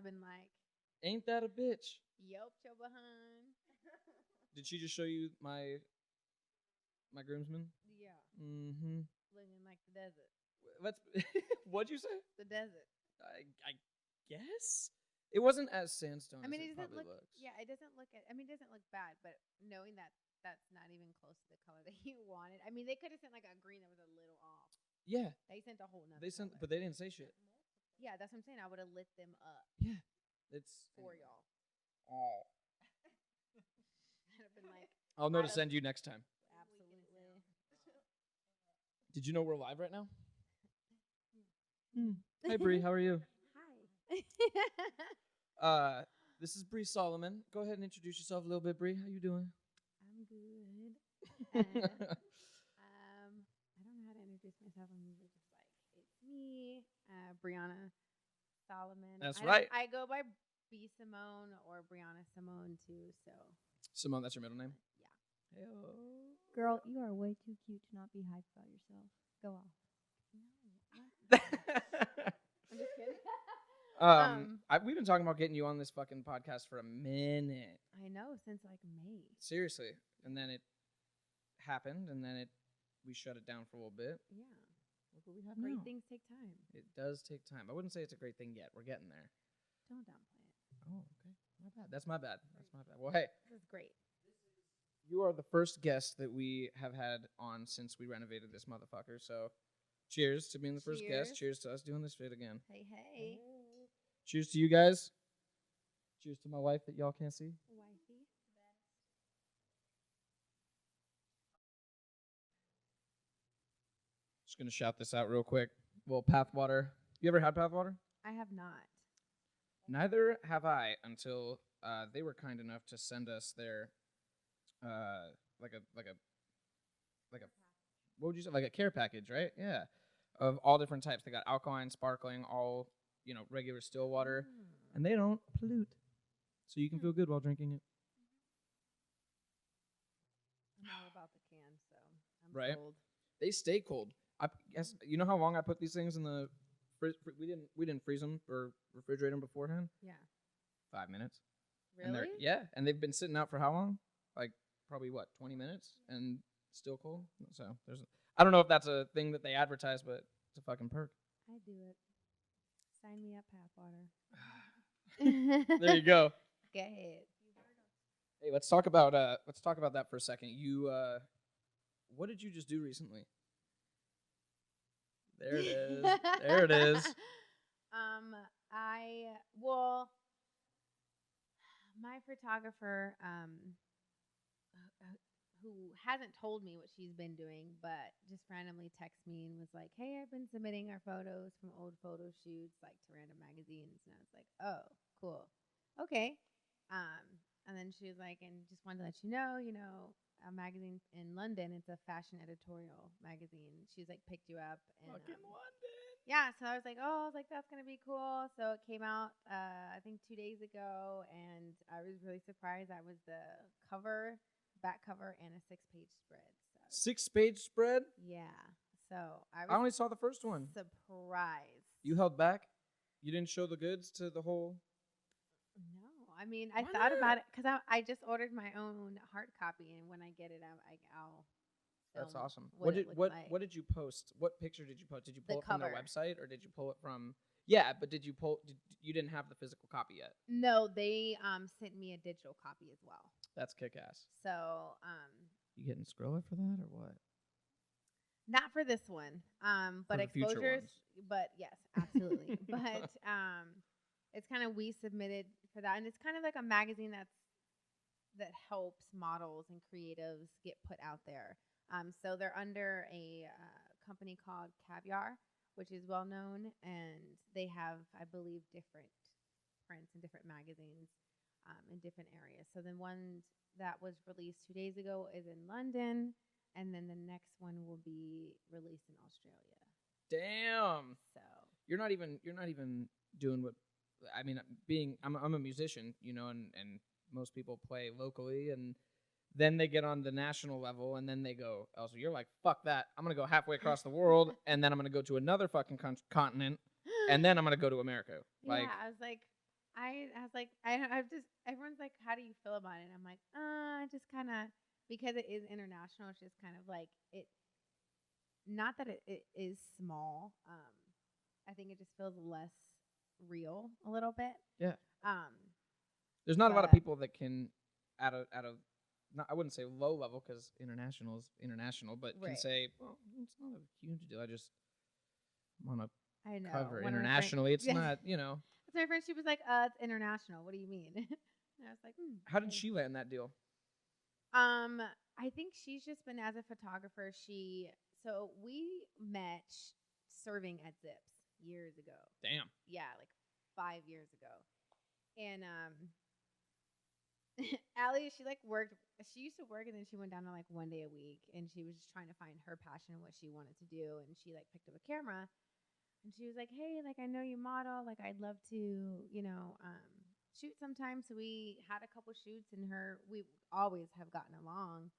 been like, ain't that a bitch? yup, your behind. Did she just show you my groomsman? Yeah, Mm-hmm. looking like the desert. Let's. What'd you say? The desert. I guess it wasn't as sandstone. I mean, as it it doesn't probably look. looks. Yeah, it doesn't look. I mean, it doesn't look bad, but knowing that that's not even close to the color that you wanted. I mean, they could have sent like a green that was a little off. Yeah. They sent a whole nother. They sent, color. but they didn't say shit. Yeah, that's what I'm saying. I would have lit them up. Yeah. It's for y'all. Oh. I'd have been like, I'll know to send you next time. absolutely. Did you know we're live right now? Hi, Bri. How are you? Hi. This is Bri Soloman. Go ahead and introduce yourself a little bit, Bri. How you doing? I'm good. I don't know how to introduce myself. I'm usually just like, it's me, Brianna Solomon. That's right. I go by B. Simone or Brianna Simone too. So Simone, that's your middle name? Yeah. Hey-o. Girl, you are way too cute to not be hyped about yourself. Go off. I'm just kidding. We've been talking about getting you on this fucking podcast for a minute. I know, since like May. Seriously. And then it happened, and then we shut it down for a little bit. Yeah. Look what we have Great now. things take time. It does take time. I wouldn't say it's a great thing yet. We're getting there. Don't downplay it. Oh, okay. My bad. That's my bad. That's my bad. Well, hey. This is great. You are the first guest that we have had on since we renovated this motherfucker. So, cheers to being the first guest. Cheers to us doing this shit again. Hey, hey. Cheers to you guys. Cheers to my wife that y'all can't see. Wifey. Just gonna shout this out real quick. Well, Pathwater. You ever had Pathwater? I have not. Neither have I until they were kind enough to send us their like a what would you say, like a care package, right? Yeah, of all different types. They got alkaline, sparkling, all regular still water, and they don't pollute, so you can feel good while drinking it. I'm all about the can, so I'm Right. sold. They stay cold. I guess you know how long I put these things in the fridge. We didn't freeze them or refrigerate them beforehand. Yeah. 5 minutes. Really? And they've been sitting out for how long? Like probably 20 minutes and still cold. So I don't know if that's a thing that they advertise, but it's a fucking perk. I do it. Sign me up, Pathwater. There you go. Go ahead. Hey, let's talk about that for a second. You what did you just do recently? There it is. There it is. My photographer, who hasn't told me what she's been doing, but just randomly texted me and was like, "Hey, I've been submitting our photos from old photo shoots like to random magazines," and I was like, "Oh, cool, okay." And then she was like, "And just wanted to let you know, a magazine in London. It's a fashion editorial magazine. She's like picked you up." And, Fucking London. Yeah, so I was like, that's gonna be cool. So it came out, I think 2 days ago, and I was really surprised. I was the cover, back cover, and a 6-page spread. So 6-page spread? yeah. So I I only saw the first one. surprised. You held back? You didn't show the goods to the whole? No, I mean I Why thought not? about it because I just ordered my own hard copy, and when I get it, I'll. That's film awesome. What did you post? What picture did you post? Did you pull The it from their cover. website or did you pull it from? Yeah, but did you pull? You didn't have the physical copy yet. No, they sent me a digital copy as well. That's kick ass. So You getting Skrilla for that or what? not for this one, but For the future exposures. ones. But yes, absolutely. But it's kind of we submitted for that, and it's kind of like a magazine that helps models and creatives get put out there. So they're under a company called Caviar, which is well known, and they have, I believe, different prints in different magazines in different areas. So the one that was released 2 days ago is in London, and then the next one will be released in Australia. Damn. So You're not even doing what I mean. I'm a musician, and most people play locally, and then they get on the national level, and then they go. Oh, so you're like, fuck that. I'm gonna go halfway across the world, and then I'm gonna go to another fucking continent, and then I'm gonna go to America. yeah, I was like, I was like, I've just, everyone's like, how do you feel about it? And I'm like, just kind of, because it is international, it's just kind of like, it, not that it is small. I think it just feels less real a little bit. Yeah. Um, There's not a lot of but- people that can, at a, not, I wouldn't say low level because international is international, but can Right. say, well, it's not a huge deal. I just want to I know. cover one of my friend- internationally. It's Yeah. not, you know. So my friend, she was like, it's international. What do you mean? And I was like, How did okay. she land that deal? I think she's just been as a photographer. So we met serving at Zips years ago. Damn. Yeah, like 5 years ago. And Allie, she used to work and then she went down to like 1 day a week and she was just trying to find her passion and what she wanted to do. And she like picked up a camera and she was like, hey, like I know you model, like I'd love to, shoot sometime. So we had a couple shoots and we always have gotten along.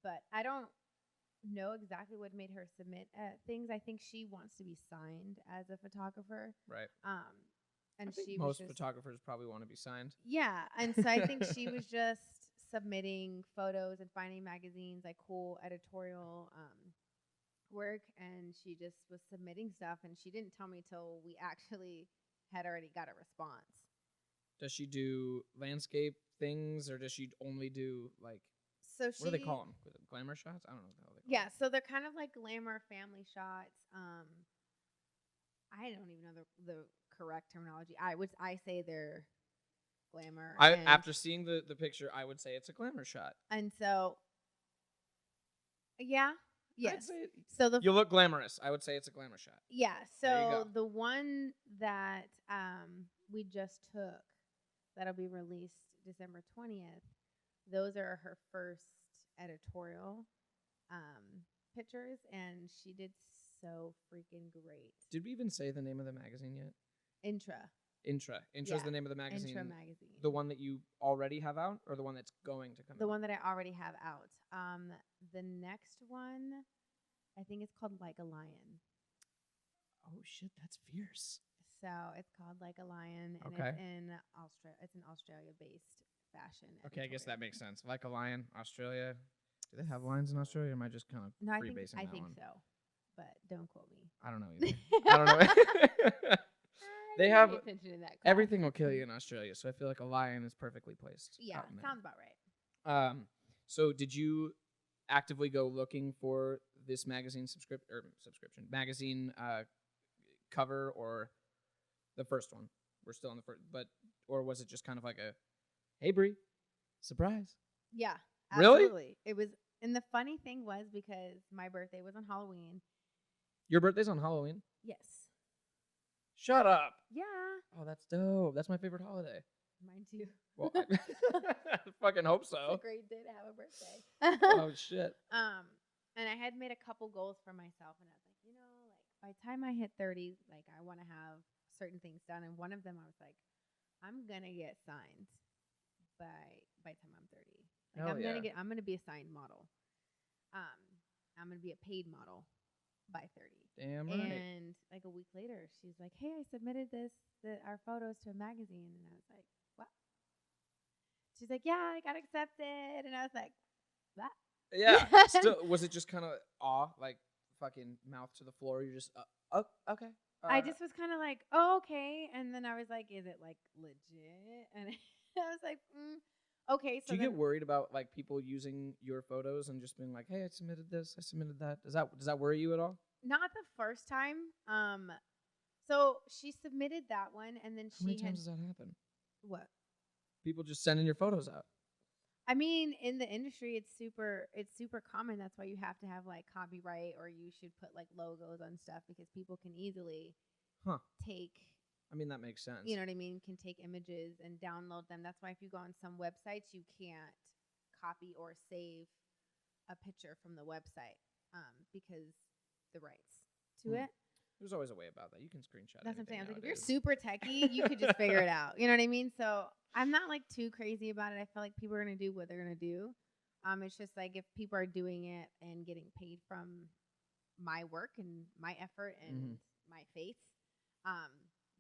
But I don't know exactly what made her submit things. I think she wants to be signed as a photographer. Right. And I think she most was just, photographers probably want to be signed. yeah. And so I think she was just submitting photos and finding magazines, like cool editorial work. And she just was submitting stuff. And she didn't tell me till we actually had already got a response. Does she do landscape things or does she only do like, So what do they call them? Glamour shots? I don't know what the hell they call Yeah, them. so they're kind of like glamour family shots. I don't even know the correct terminology. I say they're glamour. After seeing the picture, I would say it's a glamour shot. And so, yeah, yes. I'd say So you look glamorous. I would say it's a glamour shot. yeah. There you So go. the one that we just took, that'll be released December 20th. Those are her first editorial pictures, and she did so freaking great. Did we even say the name of the magazine yet? Intra Intra's Yeah, the name of the magazine. Intra magazine. The one that you already have out, or the one that's going to come out? The one that I already have out. The next one, I think it's called Like a Lion. Oh shit, that's fierce. So it's called Like a Lion, and Okay. it's in Australia. It's an Australia-based fashion. Okay, I guess that editorial. makes sense. Like a lion, Australia. Do they have lions in Australia? Or am I just kind of No, I freebasing think that one? so, but don't quote me. I don't know either. I don't know. They didn't have pay attention in that class. everything will kill you in Australia, so I feel like a lion is perfectly placed. Yeah, out in there. sounds about right. So did you actively go looking for this magazine subscription magazine cover or the first one? We're still on the first, or was it just kind of like a, hey Bri, surprise? Yeah, Really? absolutely. It was, and the funny thing was because my birthday was on Halloween. Your birthday's on Halloween? Yes. Shut up. Yeah. Oh, that's dope. That's my favorite holiday. Mine too. Well, I fucking hope so. It's a great day to have a birthday. Oh shit. And I had made a couple goals for myself, and I was like, like by the time I hit 30, like I want to have certain things done. And one of them, I was like, I'm gonna get signed by the time I'm 30. Like Hell I'm gonna be a signed model. I'm gonna be a paid model by 30. Damn right. And like a week later, she's like, "Hey, I submitted our photos to a magazine," and I was like, "What?" She's like, "Yeah, I got accepted," and I was like, "What?" Yeah. Still, was it just kind of awe, like fucking mouth to the floor? You're just, oh, okay. I just was kind of like, "Oh, okay," and then I was like, "Is it like legit?" And I was like, "Okay." So do you get worried about like people using your photos and just being like, "Hey, I submitted this, I submitted that"? Does that worry you at all? not the first time. So she submitted that one, and then How many times does that happen? what? People just sending your photos out. I mean, in the industry, it's super common. That's why you have to have like copyright, or you should put like logos on stuff because people can easily take. I mean, that makes sense. You know what I mean? Can take images and download them. That's why if you go on some websites, you can't copy or save a picture from the website because the rights to it. There's always a way about that. You can screenshot. That's what I'm saying. I was like, if nowadays. you're super techie, you could just figure it out. You know what I mean? So I'm not like too crazy about it. I feel like people are gonna do what they're gonna do. It's just like if people are doing it and getting paid from my work and my effort and my faith,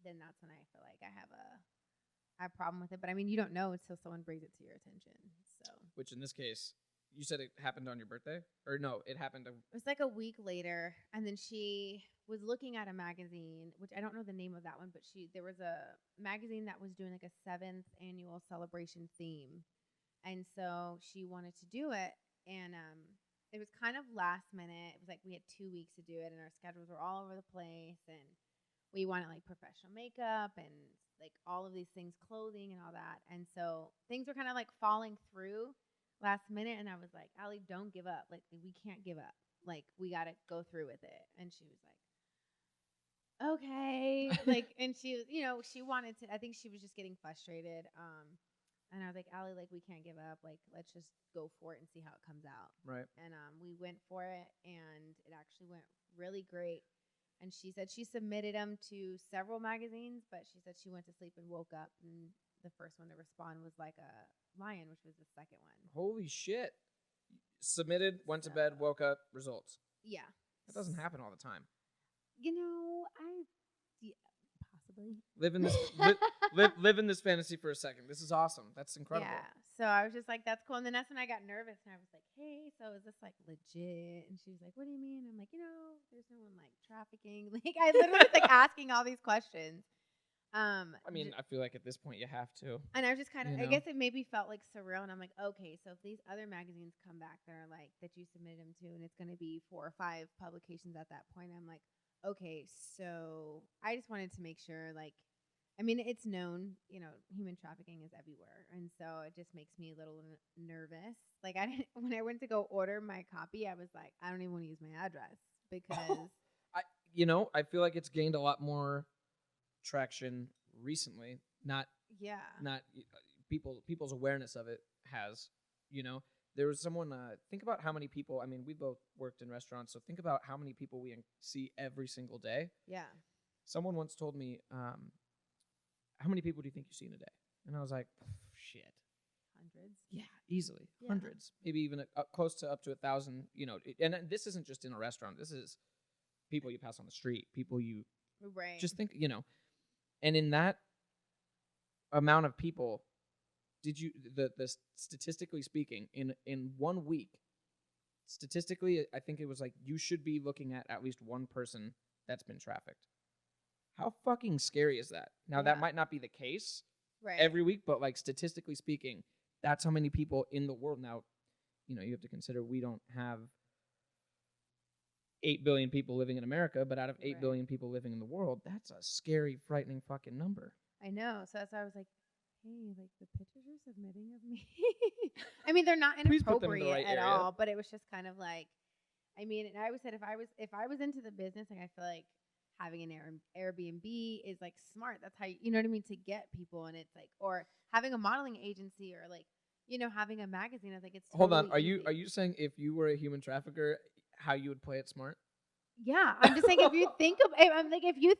then that's when I feel like I have a problem with it. But I mean, you don't know until someone brings it to your attention. So, Which in this case, you said it happened on your birthday, or no? It happened. it was like a week later, and then she was looking at a magazine, which I don't know the name of that one, but there was a magazine that was doing like a 7th annual celebration theme, and so she wanted to do it, and it was kind of last minute. It was like we had 2 weeks to do it, and our schedules were all over the place, and we wanted like professional makeup and like all of these things, clothing and all that, and so things were kind of like falling through last minute, and I was like, Allie, don't give up. Like, we can't give up. Like, we got to go through with it. And she was like, okay. Like, and she, she wanted to, I think she was just getting frustrated. And I was like, Allie, like, we can't give up. Like, let's just go for it and see how it comes out. Right. And we went for it, and it actually went really great. And she said she submitted them to several magazines, but she said she went to sleep and woke up, and the first one to respond was like a lion, which was the second one. Holy shit! Submitted, went to bed, woke up, results. Yeah, That doesn't happen all the time. Possibly. Live in this live in this fantasy for a second. This is awesome. That's incredible. Yeah. So I was just like, that's cool. And then that's when I got nervous, and I was like, hey, so is this like legit? And she was like, what do you mean? I'm like, there's no one like trafficking. Like, I literally was like asking all these questions. I mean, I feel like at this point you have to. And I was just kind of, I guess it maybe felt like surreal. And I'm like, okay, so if these other magazines come back that are like, that you submitted them to, and it's going to be 4 or 5 publications at that point, I'm like, okay, so I just wanted to make sure, like, I mean, it's known, human trafficking is everywhere. And so it just makes me a little nervous. Like, when I went to go order my copy, I was like, I don't even want to use my address because. I feel like it's gained a lot more traction recently. Not people's awareness of it has. There was someone. Think about how many people. I mean, we both worked in restaurants, so think about how many people we see every single day. Yeah. Someone once told me, "How many people do you think you see in a day?" And I was like, "Shit, hundreds." Yeah, easily hundreds, maybe even close to up to 1,000. And this isn't just in a restaurant. This is people you pass on the street, people you just think. And in that amount of people, did you the statistically speaking, in 1 week, statistically, I think it was like you should be looking at least one person that's been trafficked. How fucking scary is that? Now that might not be the case every week, but like statistically speaking, that's how many people in the world. Now, you have to consider we don't have 8 billion people living in America, but out of 8 billion people living in the world, that's a scary, frightening fucking number. I know. So that's why I was like, hey, like the pictures you're submitting of me. I mean, they're not inappropriate at all, but it was just kind of like, I mean, and I always said if I was into the business, like I feel like having an Airbnb is like smart. That's how you know what I mean, to get people, and it's like, or having a modeling agency, or like, having a magazine. I think it's totally. Hold on, are you saying if you were a human trafficker, how you would play it smart? Yeah, I'm just saying if you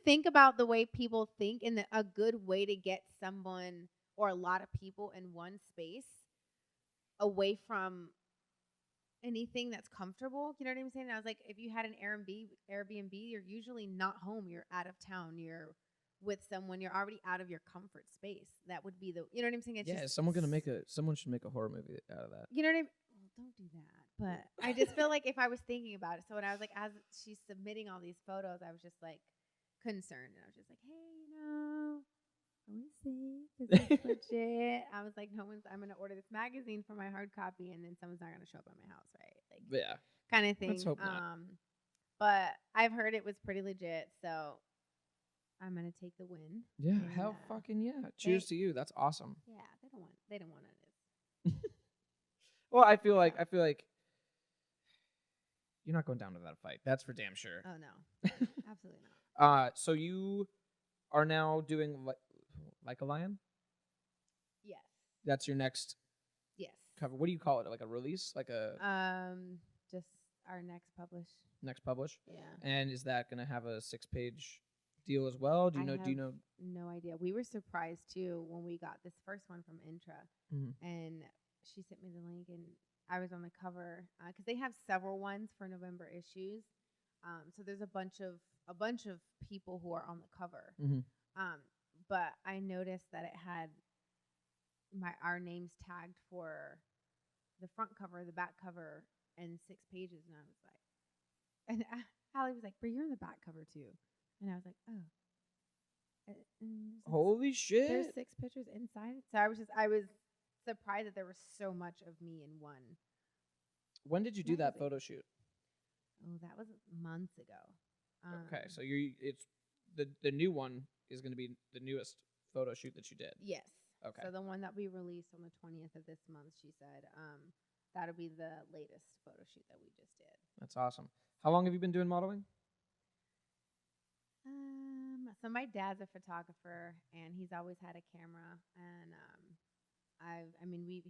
think about the way people think, and a good way to get someone or a lot of people in one space away from anything that's comfortable, you know what I'm saying? And I was like, if you had an Airbnb, you're usually not home, you're out of town, you're with someone, you're already out of your comfort space. That would be you know what I'm saying? It's someone should make a horror movie out of that. You know what I mean? Well, don't do that. But I just feel like if I was thinking about it, so when I was like, as she's submitting all these photos, I was just like concerned, and I was just like, hey, I want to see, is this legit? I was like, I'm going to order this magazine for my hard copy, and then someone's not going to show up at my house, right? Like, kind of thing. Let's hope not. But I've heard it was pretty legit, so I'm going to take the win. Yeah, hell fucking yeah. Cheers to you. That's awesome. Yeah, they don't want it. Well, I feel like you're not going down without a fight. That's for damn sure. Oh no. Absolutely not. So you are now doing like a lion? Yes. That's your next cover. What do you call it? Like a release? Like a just our next publish? Yeah. And is that going to have a 6-page deal as well? Do you know? No idea. We were surprised too when we got this first one from Intra, and she sent me the link, and I was on the cover because they have several ones for November issues. So there's a bunch of people who are on the cover. Mm-hmm. But I noticed that it had our names tagged for the front cover, the back cover, and 6 pages, and I was like, and Allie was like, "But you're on the back cover too," and I was like, "Oh." And Holy shit! there's 6 pictures inside it. So I was surprised that there was so much of me in one. When did you do that magazine. photo shoot? Oh, that was months ago. Okay, so it's the new one is going to be the newest photo shoot that you did. Yes. Okay. So the one that we released on the 20th of this month, she said, that'll be the latest photo shoot that we just did. That's awesome. How long have you been doing modeling? So my dad's a photographer, and he's always had a camera, and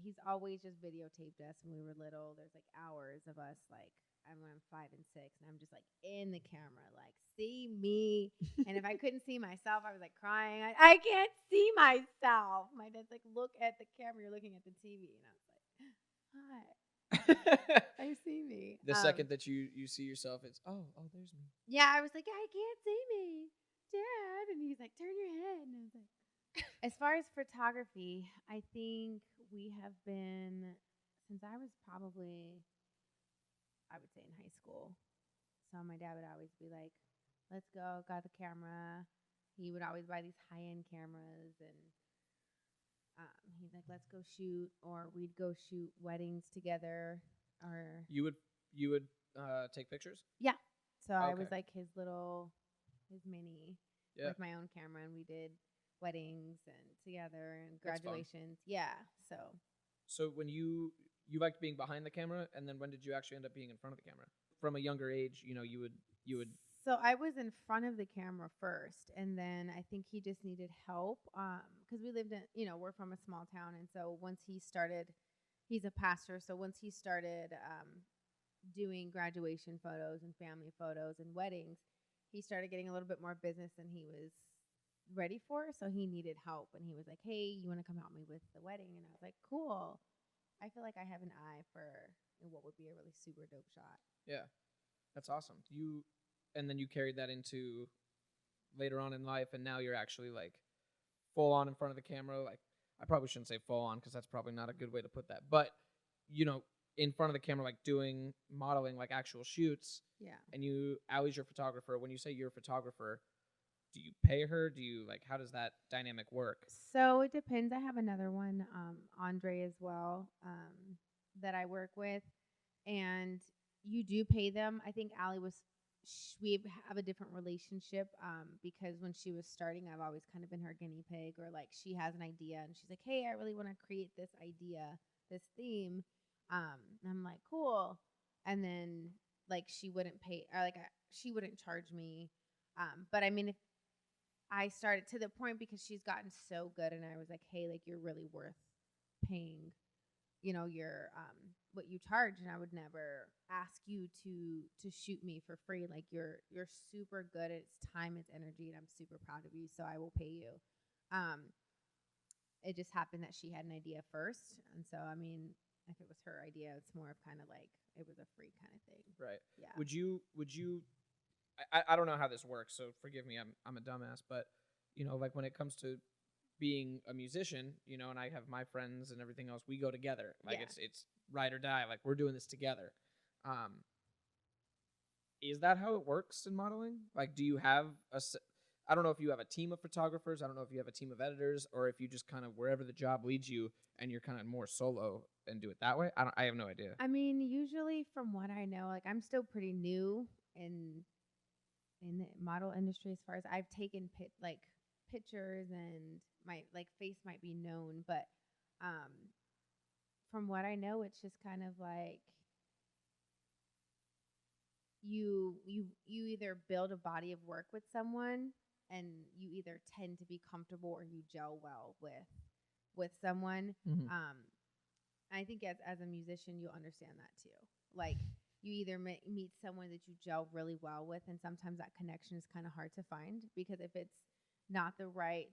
he's always just videotaped us when we were little. There's like hours of us like I'm 5 and 6, and I'm just like in the camera, like see me. And if I couldn't see myself, I was like crying. I can't see myself. My dad's like, look at the camera. You're looking at the TV, and I was like, hi. I see me. The second that you see yourself, it's there's me. Yeah, I was like, I can't see me, Dad. And he's like, turn your head. And I was like, as far as photography, I think we have been since I was probably, I would say in high school. So my dad would always be like, let's go, got the camera. He would always buy these high-end cameras, and he's like, let's go shoot, or we'd go shoot weddings together. Or you would take pictures? Yeah. So I Okay. was like his mini with my own camera, and we did weddings and together and graduations. Yeah. So when you liked being behind the camera, and then when did you actually end up being in front of the camera? From a younger age, you would. So I was in front of the camera first, and then I think he just needed help because we lived in, we're from a small town, and so once he started, he's a pastor, so once he started doing graduation photos and family photos and weddings, he started getting a little bit more business than he was ready for, so he needed help, and he was like, hey, you want to come help me with the wedding? And I was like, cool. I feel like I have an eye for what would be a really super dope shot. Yeah, that's awesome. And then you carried that into later on in life, and now you're actually like full on in front of the camera. Like, I probably shouldn't say full on because that's probably not a good way to put that, but in front of the camera, like doing modeling, like actual shoots. Yeah. And Allie's your photographer. When you say you're a photographer, do you pay her? Do you how does that dynamic work? So it depends. I have another one, Andre as well, that I work with, and you do pay them. I think Allie we have a different relationship because when she was starting, I've always kind of been her guinea pig, or like she has an idea and she's like, hey, I really want to create this idea, this theme. And I'm like, cool. And then like she wouldn't pay, or like she wouldn't charge me. But I mean, if I started to the point, because she's gotten so good, and I was like, hey, like you're really worth paying, your what you charge, and I would never ask you to shoot me for free. Like you're super good. It's time, it's energy, and I'm super proud of you, so I will pay you. It just happened that she had an idea first, and so I mean, if it was her idea, it's more of kind of like it was a free kind of thing. Right. Yeah. Would you I don't know how this works, so forgive me, I'm a dumbass, but like when it comes to being a musician, and I have my friends and everything else, we go together. Like it's ride or die. Like we're doing this together. Is that how it works in modeling? Like, do you have I don't know if you have a team of photographers. I don't know if you have a team of editors, or if you just kind of wherever the job leads you, and you're kind of more solo and do it that way. I have no idea. I mean, usually from what I know, like I'm still pretty new in the model industry as far as I've taken pictures, and my face might be known, but from what I know, it's just kind of like you either build a body of work with someone, and you either tend to be comfortable or you gel well with someone. Mm-hmm. I think as a musician, you'll understand that too. Like you either meet someone that you gel really well with, and sometimes that connection is kind of hard to find, because if it's not the right,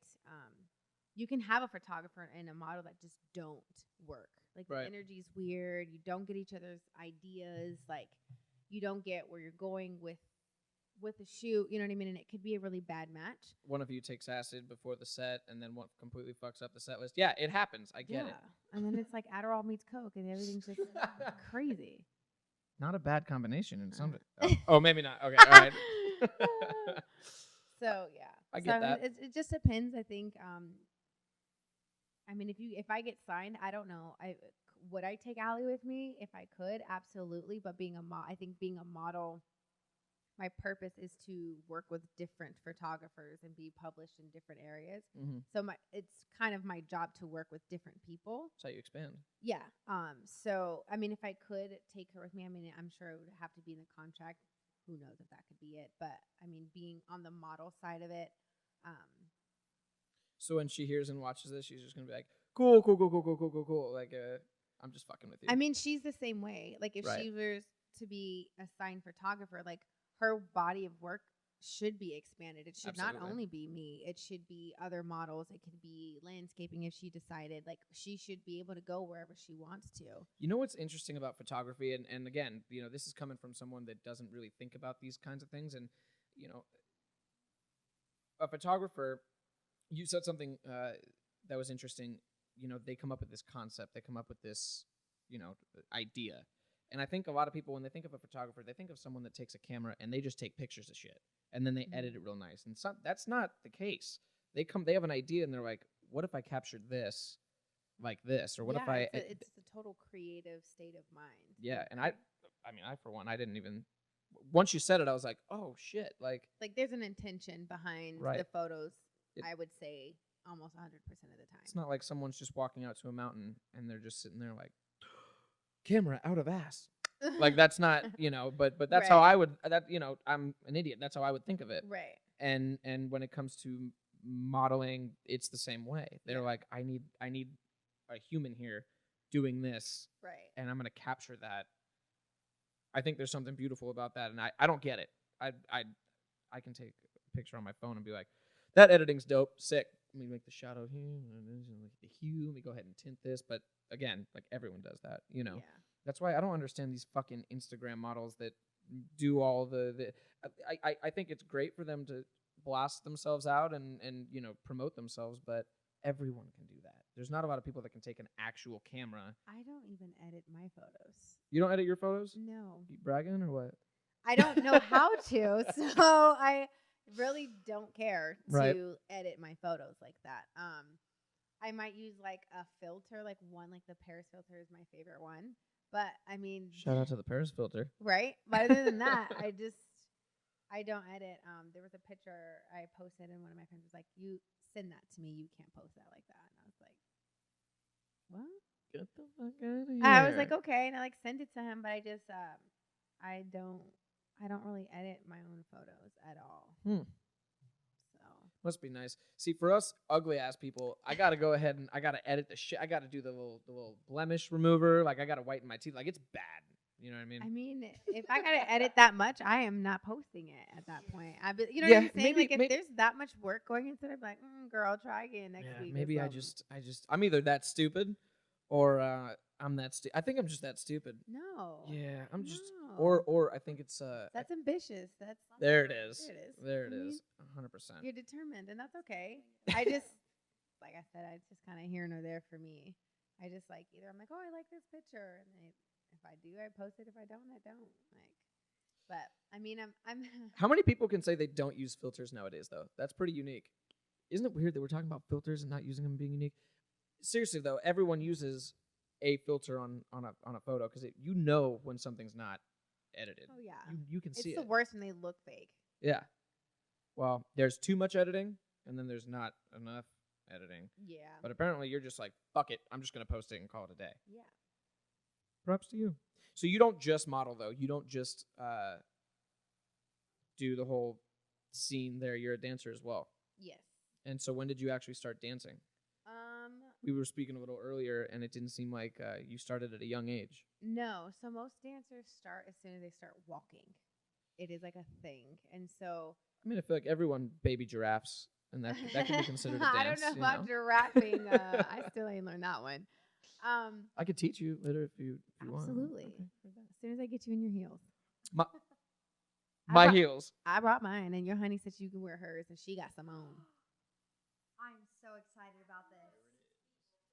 you can have a photographer and a model that just don't work. Like the energy's weird. You don't get each other's ideas. Like you don't get where you're going with with the shoot, you know what I mean? And it could be a really bad match. One of you takes acid before the set, and then one completely fucks up the set list. Yeah, it happens. I get it. And then it's like Adderall meets Coke, and everything's just crazy. Not a bad combination in some. Oh, maybe not. Okay, all right. So yeah, I get that. It just depends. I think. I mean, if I get signed, I don't know. Would I take Allie with me if I could? Absolutely. But I think being a model, my purpose is to work with different photographers and be published in different areas. Mm-hmm. So it's kind of my job to work with different people. That's how you expand. Yeah. So I mean, if I could take her with me, I mean, I'm sure it would have to be in the contract. Who knows if that could be it? But I mean, being on the model side of it. So when she hears and watches this, she's just gonna be like, cool. Like, I'm just fucking with you. I mean, she's the same way. Like, if Right. she was to be a signed photographer, like, her body of work should be expanded. It should Absolutely. not only be me. It should be other models. It could be landscaping if she decided. Like, she should be able to go wherever she wants to. You know what's interesting about photography, and again, you know, this is coming from someone that doesn't really think about these kinds of things, and you know, a photographer. You said something that was interesting. You know, they come up with this concept. They come up with this, you know, idea. And I think a lot of people, when they think of a photographer, they think of someone that takes a camera and they just take pictures of shit. And then they edit it real nice. And that's not the case. They have an idea and they're like, what if I captured this like this? Or what if I... It's a total creative state of mind. Yeah, and I mean, for one, I didn't even... Once you said it, I was like, oh, shit. Like there's an intention behind the photos, I would say, almost 100% of the time. It's not like someone's just walking out to a mountain and they're just sitting there like, camera out of ass. Like, that's not, you know, but that's how I would, you know, I'm an idiot. That's how I would think of it. Right. And when it comes to modeling, it's the same way. They're like, I need a human here doing this. Right. And I'm going to capture that. I think there's something beautiful about that. And I don't get it. I can take a picture on my phone and be like, that editing's dope, sick. Let me make the shadow here, the hue. Let me go ahead and tint this. But again, like, everyone does that, you know. Yeah. That's why I don't understand these fucking Instagram models that do all the I think it's great for them to blast themselves out and you know, promote themselves, but everyone can do that. There's not a lot of people that can take an actual camera. I don't even edit my photos. You don't edit your photos? No. You bragging or what? I don't know how to, so I really don't care to edit my photos like that. I might use like a filter, like the Paris filter is my favorite one. But I mean, shout out to the Paris filter. Right? But other than that, I don't edit. There was a picture I posted and one of my friends was like, "You send that to me. You can't post that like that." And I was like, "What?" Get the fuck out of here. I was like, "Okay," and I like sent it to him, but I just I don't really edit my own photos at all. Must be nice. See, for us ugly ass people, I gotta go ahead and I gotta edit the shit. I gotta do the little blemish remover. Like, I gotta whiten my teeth. Like, it's bad. You know what I mean? I mean, if I gotta edit that much, I am not posting it at that point. You know what I'm saying? Like, if there's that much work going into it, I'm like, girl, try again next week. Maybe I'm either that stupid, or I'm that stupid. I think I'm just that stupid. No. Yeah, I'm just. Or I think it's that's ambitious. There it is. There it is. 100%. You're determined, and that's okay. I just, like I said, it's just kind of here nor there for me. I just like, either I'm like, oh, I like this picture, and if I do, I post it. If I don't, I don't. Like, but I mean, I'm. How many people can say they don't use filters nowadays, though? That's pretty unique. Isn't it weird that we're talking about filters and not using them being unique? Seriously though, everyone uses a filter on a photo because you know when something's not edited. Oh yeah, you can see it. It's the worst when they look fake. Yeah. Well, there's too much editing, and then there's not enough editing. Yeah. But apparently, you're just like, fuck it, I'm just gonna post it and call it a day. Yeah. Props to you. So you don't just model though. You don't just do the whole scene there. You're a dancer as well. Yes. And so when did you actually start dancing? We were speaking a little earlier, and it didn't seem like you started at a young age. No. So most dancers start as soon as they start walking. It is like a thing. And so... I mean, I feel like everyone baby giraffes, and that can be considered a dance. I don't know about giraffing. I still ain't learned that one. I could teach you later if you want. Absolutely. Okay. As soon as I get you in your heels. My brought- heels. I brought mine, and your honey said you can wear hers, and she got some on. I'm so excited about this.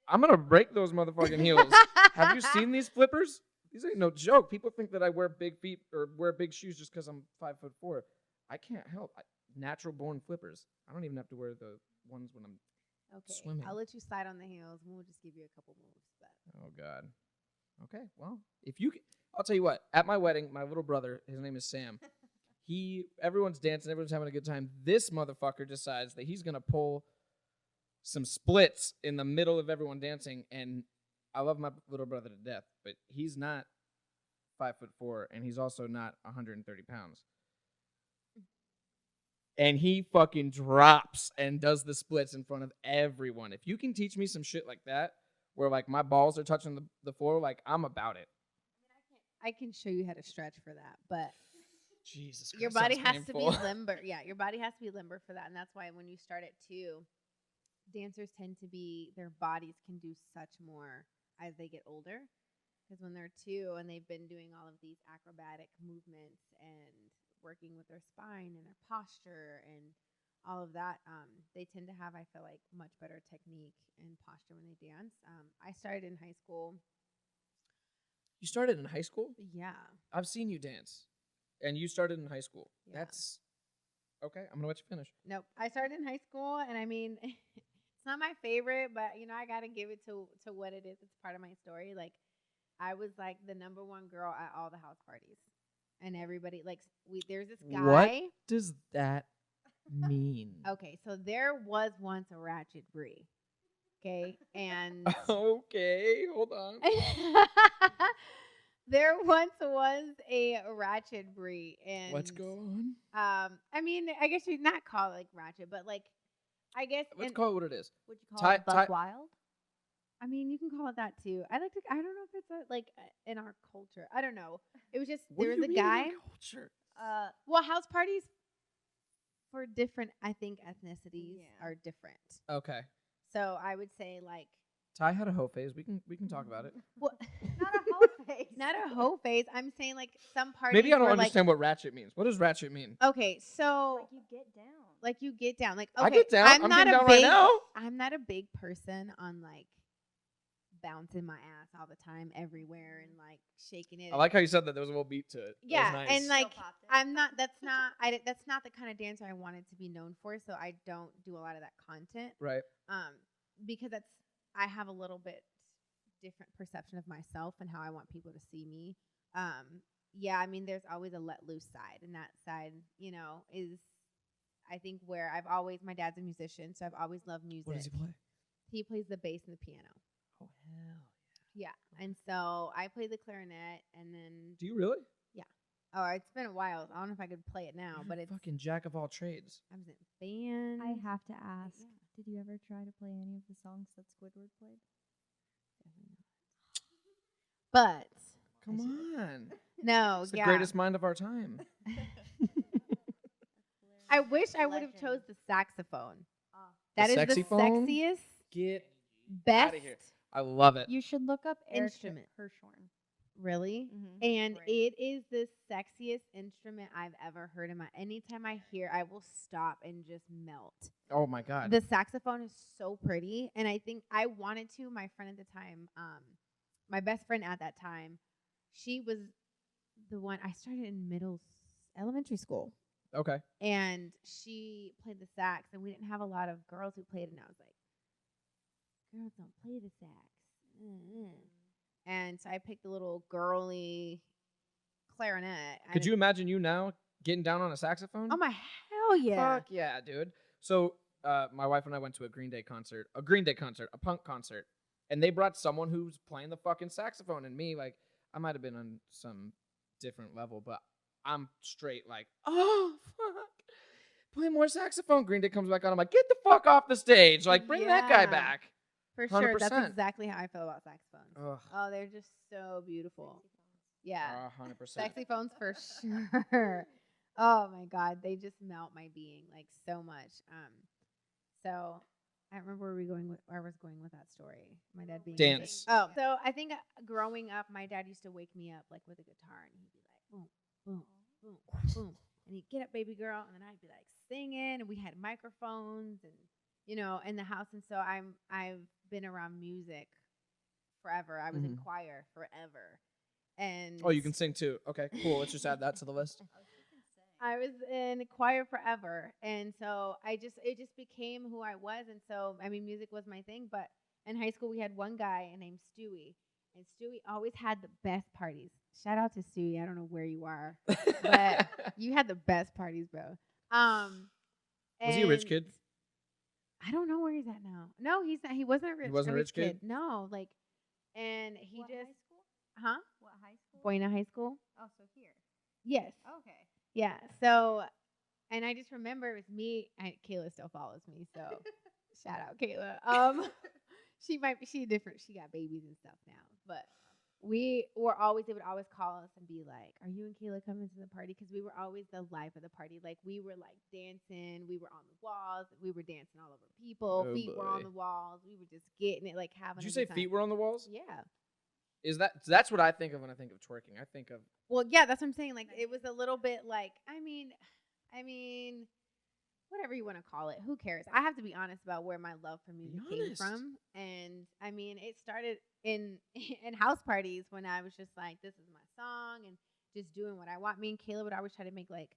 I'm gonna break those motherfucking heels. Have you seen these flippers? These ain't no joke. People think that I wear big feet or wear big shoes just because I'm 5'4". I can't help. Natural born flippers. I don't even have to wear the ones when I'm. Okay, Swimming. I'll let you slide on the heels. We'll just give you a couple moves. But Oh God. Okay. Well, if you, I'll tell you what. At my wedding, my little brother, his name is Sam. Everyone's dancing, everyone's having a good time. This motherfucker decides that he's gonna pull some splits in the middle of everyone dancing, and I love my little brother to death, but he's not 5'4", and he's also not 130 pounds. And he fucking drops and does the splits in front of everyone. If you can teach me some shit like that, where like my balls are touching the floor, like I'm about it. I can show you how to stretch for that, but Jesus Christ, your body sounds has to painful. be limber. Yeah, your body has to be limber for that, and that's why when you start at 2, dancers tend to be their bodies can do such more as they get older, because when they're 2 and they've been doing all of these acrobatic movements and working with their spine and their posture and all of that, they tend to have, I feel like, much better technique and posture when they dance. I started in high school. You started in high school? Yeah. I've seen you dance, and you started in high school. Yeah. That's okay. I'm gonna let you finish. Nope. I started in high school, and I mean, it's not my favorite, but I gotta give it to what it is. It's part of my story. Like, I was like the number 1 girl at all the house parties, and everybody like there's this guy. What does that mean? Okay, so there was once a Ratchet Bri. Okay, and Okay, hold on. there once was a Ratchet Bri, and Let's go on. I mean, I guess you'd not call it like Ratchet, but like, I guess Let's call it what it is. Would you call Ty- it Buck Wild? I mean, you can call it that too. I don't know if it's in our culture. I don't know. It was just What there do was you a mean in guy. our culture? Well, house parties for different, I think, ethnicities Yeah. are different. Okay. So I would say like, Ty had a hoe phase. We can talk about it. well, Not a hoe face. not a hoe phase. I'm saying like some parties. Maybe I don't were, understand what ratchet means. What does ratchet mean? Like, okay, so Like you get down. like you get down. Like, okay, I get down. I'm not getting a down big, right now. I'm not a big person on like bouncing my ass all the time everywhere and like shaking it. I like how you said that. There was a little beat to it. Yeah, That was nice. and like Still popped it. I'm not. That's not the kind of dancer I wanted to be known for. So I don't do a lot of that content. Right. Because I have a little bit different perception of myself and how I want people to see me. Yeah, I mean, there's always a let loose side, and that side, is I think where my dad's a musician, so I've always loved music. What does he play? He plays the bass and the piano. Oh hell. Yeah, and so I play the clarinet, and then Do you really? it's been a while. I don't know if I could play it now, but it's fucking jack of all trades. I was in band. I have to ask, Yeah. did you ever try to play any of the songs that Squidward played? But Come on. no, It's the yeah. greatest mind of our time. I wish I would have chose the saxophone. Oh. That is the saxophone? sexiest, Get best. outta here. I love it. You should look up Eric Instrument. Hirschhorn. Really? Mm-hmm. And Great. it is the sexiest instrument I've ever heard in my. Anytime I hear, I will stop and just melt. Oh my god. The saxophone is so pretty, and I think I wanted to. My friend at the time, my best friend at that time, she was the one. I started in elementary school, Okay. and she played the sax, and we didn't have a lot of girls who played, and I was like, girls don't play the sax. Mm-hmm. And so I picked a little girly clarinet. Could you imagine you now getting down on a saxophone? Oh my hell yeah! Fuck yeah, dude. So my wife and I went to a Green Day concert, a punk concert, and they brought someone who's playing the fucking saxophone, and me, like, I might have been on some different level, but I'm straight like, oh fuck, play more saxophone. Green Day comes back on, I'm like, get the fuck off the stage, like, bring that guy Yeah. back. For sure, that's 100%. exactly how I feel about saxophones. Ugh. Oh, they're just so beautiful. Yeah, 100%. sexy phones for sure. Oh my god, they just melt my being like so much. So I remember where I was going with that story. My dad being Dance. Oh, so I think growing up, my dad used to wake me up like with a guitar, and he'd be like, boom, boom, boom, boom. and he'd get up, baby girl, and then I'd be like singing, and we had microphones and in the house, and so I've been around music forever. I was in choir forever, and Oh, you can sing too. Okay, cool. Let's just add that to the list. I was in choir forever, and so it just became who I was, and so I mean, music was my thing. But in high school, we had one guy named Stewie, and Stewie always had the best parties. Shout out to Stewie. I don't know where you are, but you had the best parties, bro. Was he a rich kid? I don't know where he's at now. No, he's not. He wasn't a rich. He wasn't a rich kid? No, like, and he What just, high school? huh? What high school? Buena High School. Oh, so here. Yes. Okay. Yeah. So, and I just remember it was me. Kayla still follows me, so shout out Kayla. She's different. She got babies and stuff now, but they would always call us and be like, "Are you and Kayla coming to the party?" Because we were always the life of the party. Like, we were like dancing. We were on the walls. We were dancing all over people. Oh, feet were on boy. the walls. We were just getting it, like having. Did you a say good time. feet were on the walls? Yeah. That's what I think of when I think of twerking. I think of Well, yeah, that's what I'm saying. Like, it was a little bit like, I mean, whatever you want to call it. Who cares? I have to be honest about where my love for music came honest. from. And I mean, it started in house parties when I was just like, this is my song and just doing what I want. Me and Kayla would always try to make like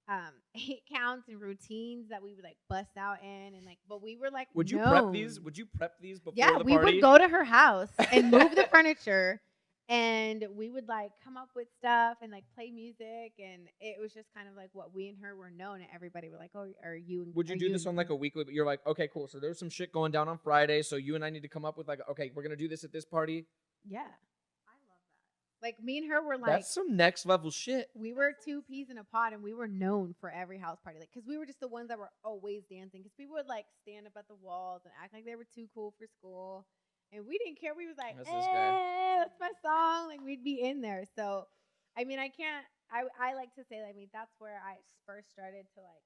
8 counts and routines that we would like bust out in, and like, but we were like, Would you prep these? Would you prep these before Yeah, the we party? would go to her house and move the furniture, and we would like come up with stuff and like play music, and it was just kind of like what we and her were known, and everybody were like, "Oh, are you?" Would you do this on like a weekly? But you're like, okay, cool. So there's some shit going down on Friday. So you and I need to come up with like, okay, we're gonna do this at this party. Yeah, I love that. Like, me and her were like, That's some next level shit. we were 2 peas in a pod, and we were known for every house party, like, because we were just the ones that were always dancing. Because people would like stand up at the walls and act like they were too cool for school. And we didn't care. We was like, That's this guy. that's my song. Like, we'd be in there. So, I mean, I like to say, I mean, that's where I first started to, like,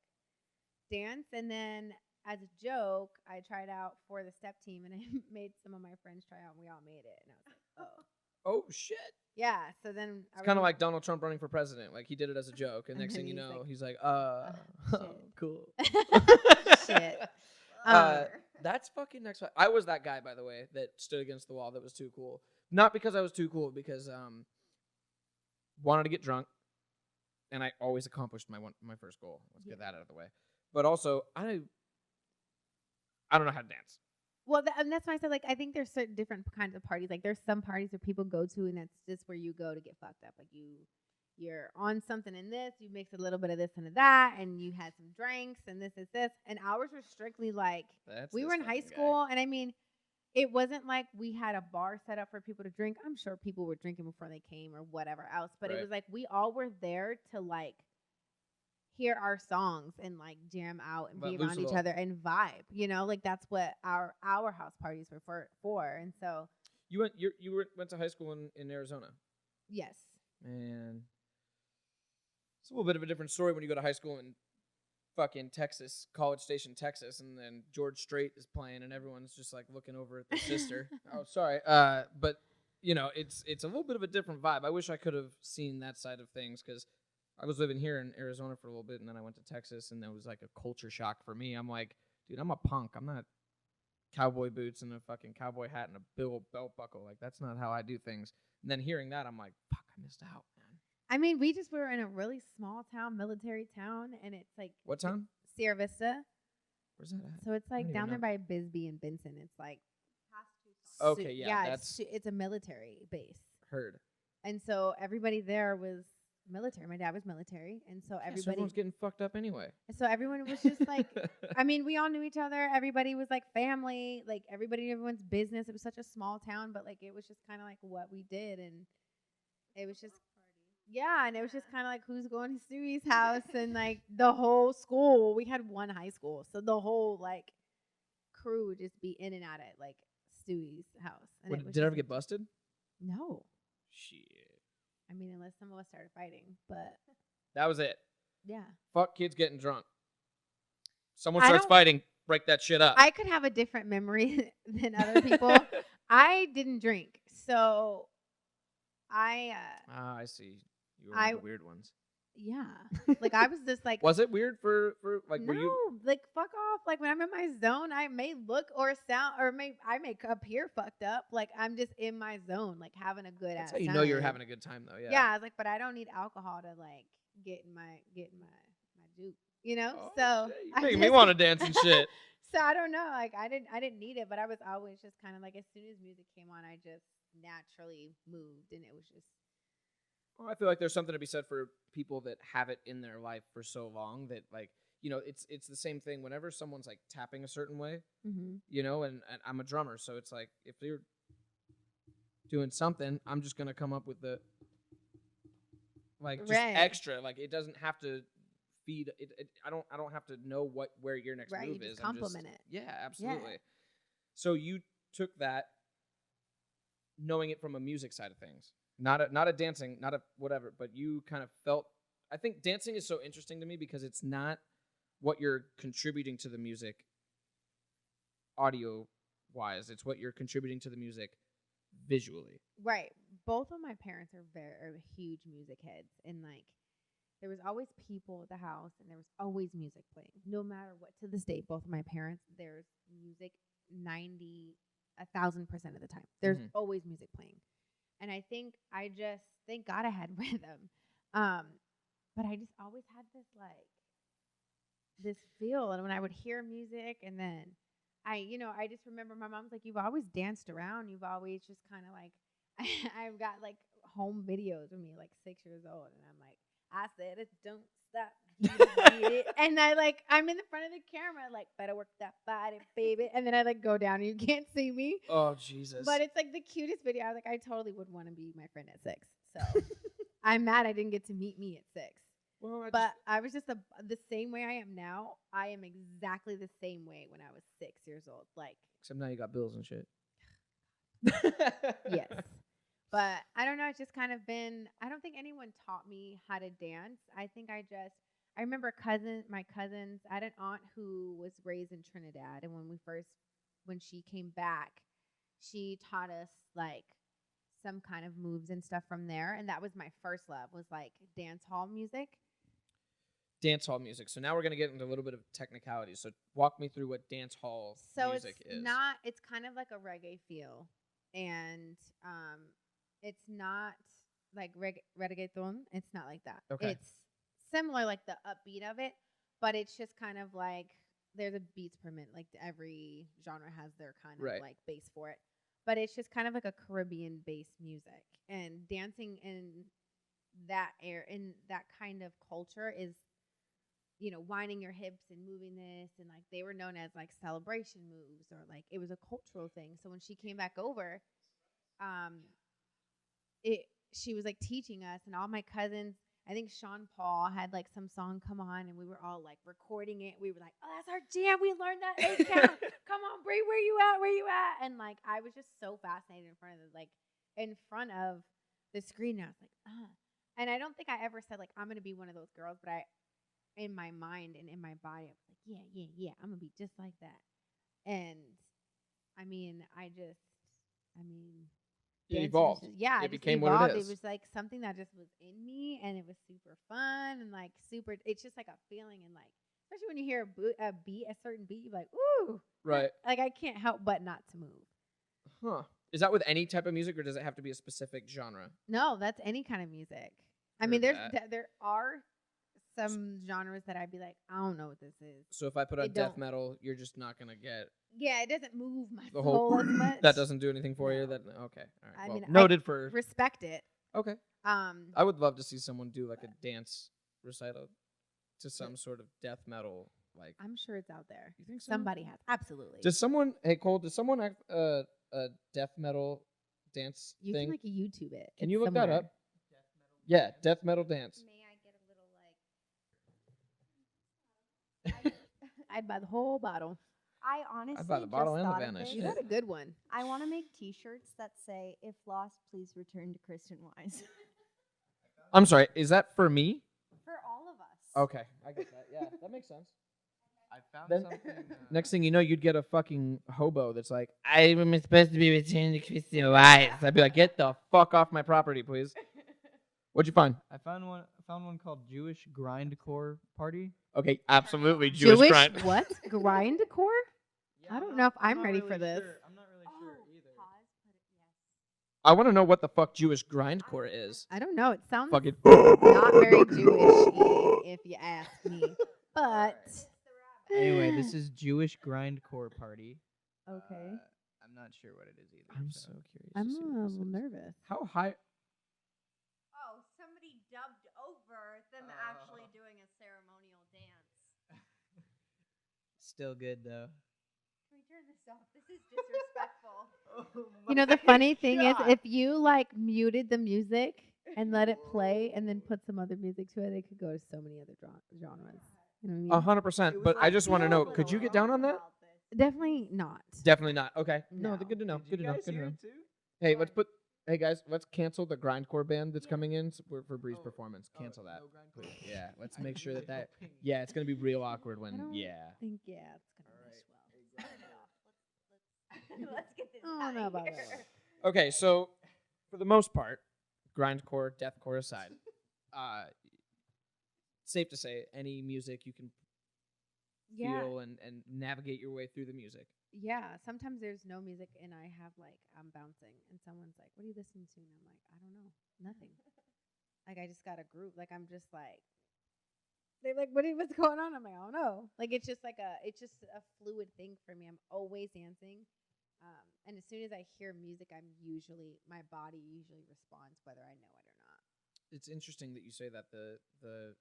dance. And then as a joke, I tried out for the step team, and I made some of my friends try out, and we all made it. And I was like, oh. Oh shit. Yeah. So then It's kind of like Donald Trump running for president. Like, he did it as a joke, and And next then thing you he's know, like, he's like, shit. cool. Shit. That's fucking next. I was that guy, by the way, that stood against the wall that was too cool. Not because I was too cool, because wanted to get drunk, and I always accomplished my first goal. Let's get that out of the way. But also, I don't know how to dance. Well, and that's why I said, like, I think there's certain different kinds of parties. Like, there's some parties where people go to, and that's just where you go to get fucked up. Like, you're on something in this, you mix a little bit of this into that, and you had some drinks, and this is this. And ours were strictly like, we were in high school, and I mean, it wasn't like we had a bar set up for people to drink. I'm sure people were drinking before they came or whatever else, but it was like we all were there to like hear our songs and like jam out and be around each other and vibe. You know, like that's what our house parties were for. And so you went to high school in Arizona. Yes. Man, it's a little bit of a different story when you go to high school in fucking Texas, College Station, Texas, and then George Strait is playing, and everyone's just like looking over at their sister. Oh, sorry. But you know, it's a little bit of a different vibe. I wish I could have seen that side of things, because I was living here in Arizona for a little bit, and then I went to Texas, and that was like a culture shock for me. I'm like, dude, I'm a punk. I'm not cowboy boots and a fucking cowboy hat and a belt buckle. Like, that's not how I do things. And then hearing that, I'm like, fuck, I missed out, man. I mean, we just were in a really small town, military town, and it's like What town? Sierra Vista. Where's that at? So it's like don't down even there by Bisbee and Benson. It's like Okay, yeah, it's a military base. Heard. And so everybody there was military. My dad was military, and so So everybody. everyone's getting fucked up anyway. So everyone was just like, I mean, we all knew each other. Everybody was like family. Like everybody knew everyone's business. It was such a small town, but like it was just kind of like what we did, and it was just. Yeah, and it was just kind of like who's going to Stewie's house, and like the whole school. We had one high school, so the whole like crew would just be in and out at like Stewie's house. And Did it ever get busted? No. Shit. I mean, unless some of us started fighting, but That was it. yeah. Fuck kids getting drunk. Someone starts fighting, break that shit up. I could have a different memory than other people. I didn't drink, so I I see. You were one of the weird ones. Yeah. Like, I was just like, Was it weird for like, no, were you? like, fuck off. Like, when I'm in my zone, I may look or sound, or I may appear fucked up. Like, I'm just in my zone, like, having a good That's ass how you time. know you're having a good time, though. Yeah. Yeah, I was like, but I don't need alcohol to, like, get in my juke, you know? Oh, So shit, you I making me just- want to dance and shit. So I don't know. Like, I didn't need it, but I was always just kind of like, as soon as music came on, I just naturally moved, and it was just. Well, I feel like there's something to be said for people that have it in their life for so long that, like, you know, it's the same thing whenever someone's like tapping a certain way, you know, and I'm a drummer, so it's like if they're doing something, I'm just gonna come up with the like just Right. extra. Like, it doesn't have to feed it. I don't have to know where your next Right, move you just is. compliment it. Yeah, absolutely. So you took that, knowing it from a music side of things, not a dancing, not a whatever, but you kind of felt. I think dancing is so interesting to me because it's not what you're contributing to the music audio wise. It's what you're contributing to the music visually. Right. Both of my parents are huge music heads, and like there was always people at the house, and there was always music playing, no matter what. To this day, both of my parents, there's music 1,000% of the time. There's always music playing, and I think I just thank God I had rhythm, but I just always had this feel, and when I would hear music, and then I just remember my mom's like, you've always danced around, you've always just kind of like, I've got like home videos of me like 6 years old, and I'm like, I said it, don't stop, beat it. And I'm in the front of the camera, like, better work that body, baby. And then I like go down, and you can't see me. Oh, Jesus! But it's like the cutest video. I was like, I totally would want to be my friend at 6. So I'm mad I didn't get to meet me at 6. Well, I was just the same way I am now. I am exactly the same way when I was 6 years old. Like, except now you got bills and shit. yes. But I don't know. It's just kind of been. I don't think anyone taught me how to dance. I think I remember my cousins. I had an aunt who was raised in Trinidad, and when she came back, she taught us like some kind of moves and stuff from there, and that was my first love, was like dance hall music. Dance hall music. So now we're gonna get into a little bit of technicality. So walk me through what dance hall music is. It's kind of like a reggae feel, and it's not like reggaeton. It's not like that. Okay. It's similar, like the upbeat of it, but it's just kind of like there's a beats per minute. Like every genre has their kind of like bass for it, but it's just kind of like a Caribbean based music, and dancing in that kind of culture is, winding your hips and moving this, and like they were known as like celebration moves, or like it was a cultural thing. So when she came back over, she was like teaching us, and all my cousins, I think Sean Paul had like some song come on, and we were all like recording it. We were like, oh, that's our jam. We learned that 8 count. Come on, Bri, where you at? Where you at? And like I was just so fascinated in front of the screen. And I was like, and I don't think I ever said like I'm gonna be one of those girls, but in my mind and in my body, I was like, yeah, I'm gonna be just like that. And I mean, it evolved. It became evolved. what it is. It was like something that just was in me, and it was super fun, and like super. It's just like a feeling, and like especially when you hear a certain beat, you're like, ooh, right. Like I can't help but not to move. Huh? Is that with any type of music, or does it have to be a specific genre? No, that's any kind of music. I mean, there are some genres that I'd be like, I don't know what this is. So if I put on death metal, you're just not gonna get. Yeah, it doesn't move my the soul whole as much. That doesn't do anything for you. That okay, all right. I Well, mean, noted I for respect it. Okay. I would love to see someone do like a dance recital to some sort of death metal. Like, I'm sure it's out there. You think so? Somebody has, absolutely. Does someone? Hey Cole, does someone act a death metal dance You thing? can like YouTube it. Can It's you look that somewhere. up? Yeah, death metal dance. May I get a little I'd buy the whole bottle. I honestly I'd buy the bottle just and the thought of vanish. this. You got a good one. I want to make T-shirts that say, "If lost, please return to Kristen Wise." I'm sorry. Is that for me? For all of us. Okay, I get that. Yeah, that makes sense. I found Then- something. Next thing you know, you'd get a fucking hobo that's like, I'm supposed to be returned to Christian Wise. I'd be like, get the fuck off my property, please. What'd you find? I found found one called Jewish Grindcore Party. Okay, absolutely. Jewish grind. what? Grindcore? Yeah, I don't know if I'm not ready really for this. Sure. I'm not really sure either. Pause, put it, yes. I want to know what the fuck Jewish grindcore is. I don't know. It sounds Fucking. not very Jewish, if you ask me. But Anyway, this is Jewish Grindcore Party. okay. I'm not sure what it is either. I'm so curious. I'm to see a what this little is. nervous. How high? Oh, somebody dubbed over them actually doing a ceremonial dance. Still good though. Can we turn this off? This is disrespectful. You know, the funny thing is, if you like muted the music and let it play, and then put some other music to it, it could go to so many other genres. You know what I mean? 100%. But I just want to know, could you get down on that? Definitely not. Definitely not. Okay. No, No. good to know. Did Good you to know. guys Good to hear know. it too? Hey, Hey guys, let's cancel the grindcore band that's coming in for Bri's performance. Cancel that, no grindcore. please. Yeah, let's I make think sure there's that no ping. yeah, it's gonna be real awkward I when don't yeah. think, it's going to mesh well. Let's get this I don't out know of about here. that. Okay, so for the most part, grindcore, deathcore aside, safe to say any music you can Yeah. feel and navigate your way through the music. Yeah. Sometimes there's no music, and I have I'm bouncing, and someone's like, "What are you listening to?" And I'm like, "I don't know, nothing." Like I just got a groove. Like I'm just like, they're like, what's going on?" I'm like, "I don't know." Like it's just a fluid thing for me. I'm always dancing, and as soon as I hear music, my body usually responds whether I know it or not. It's interesting that you say that. The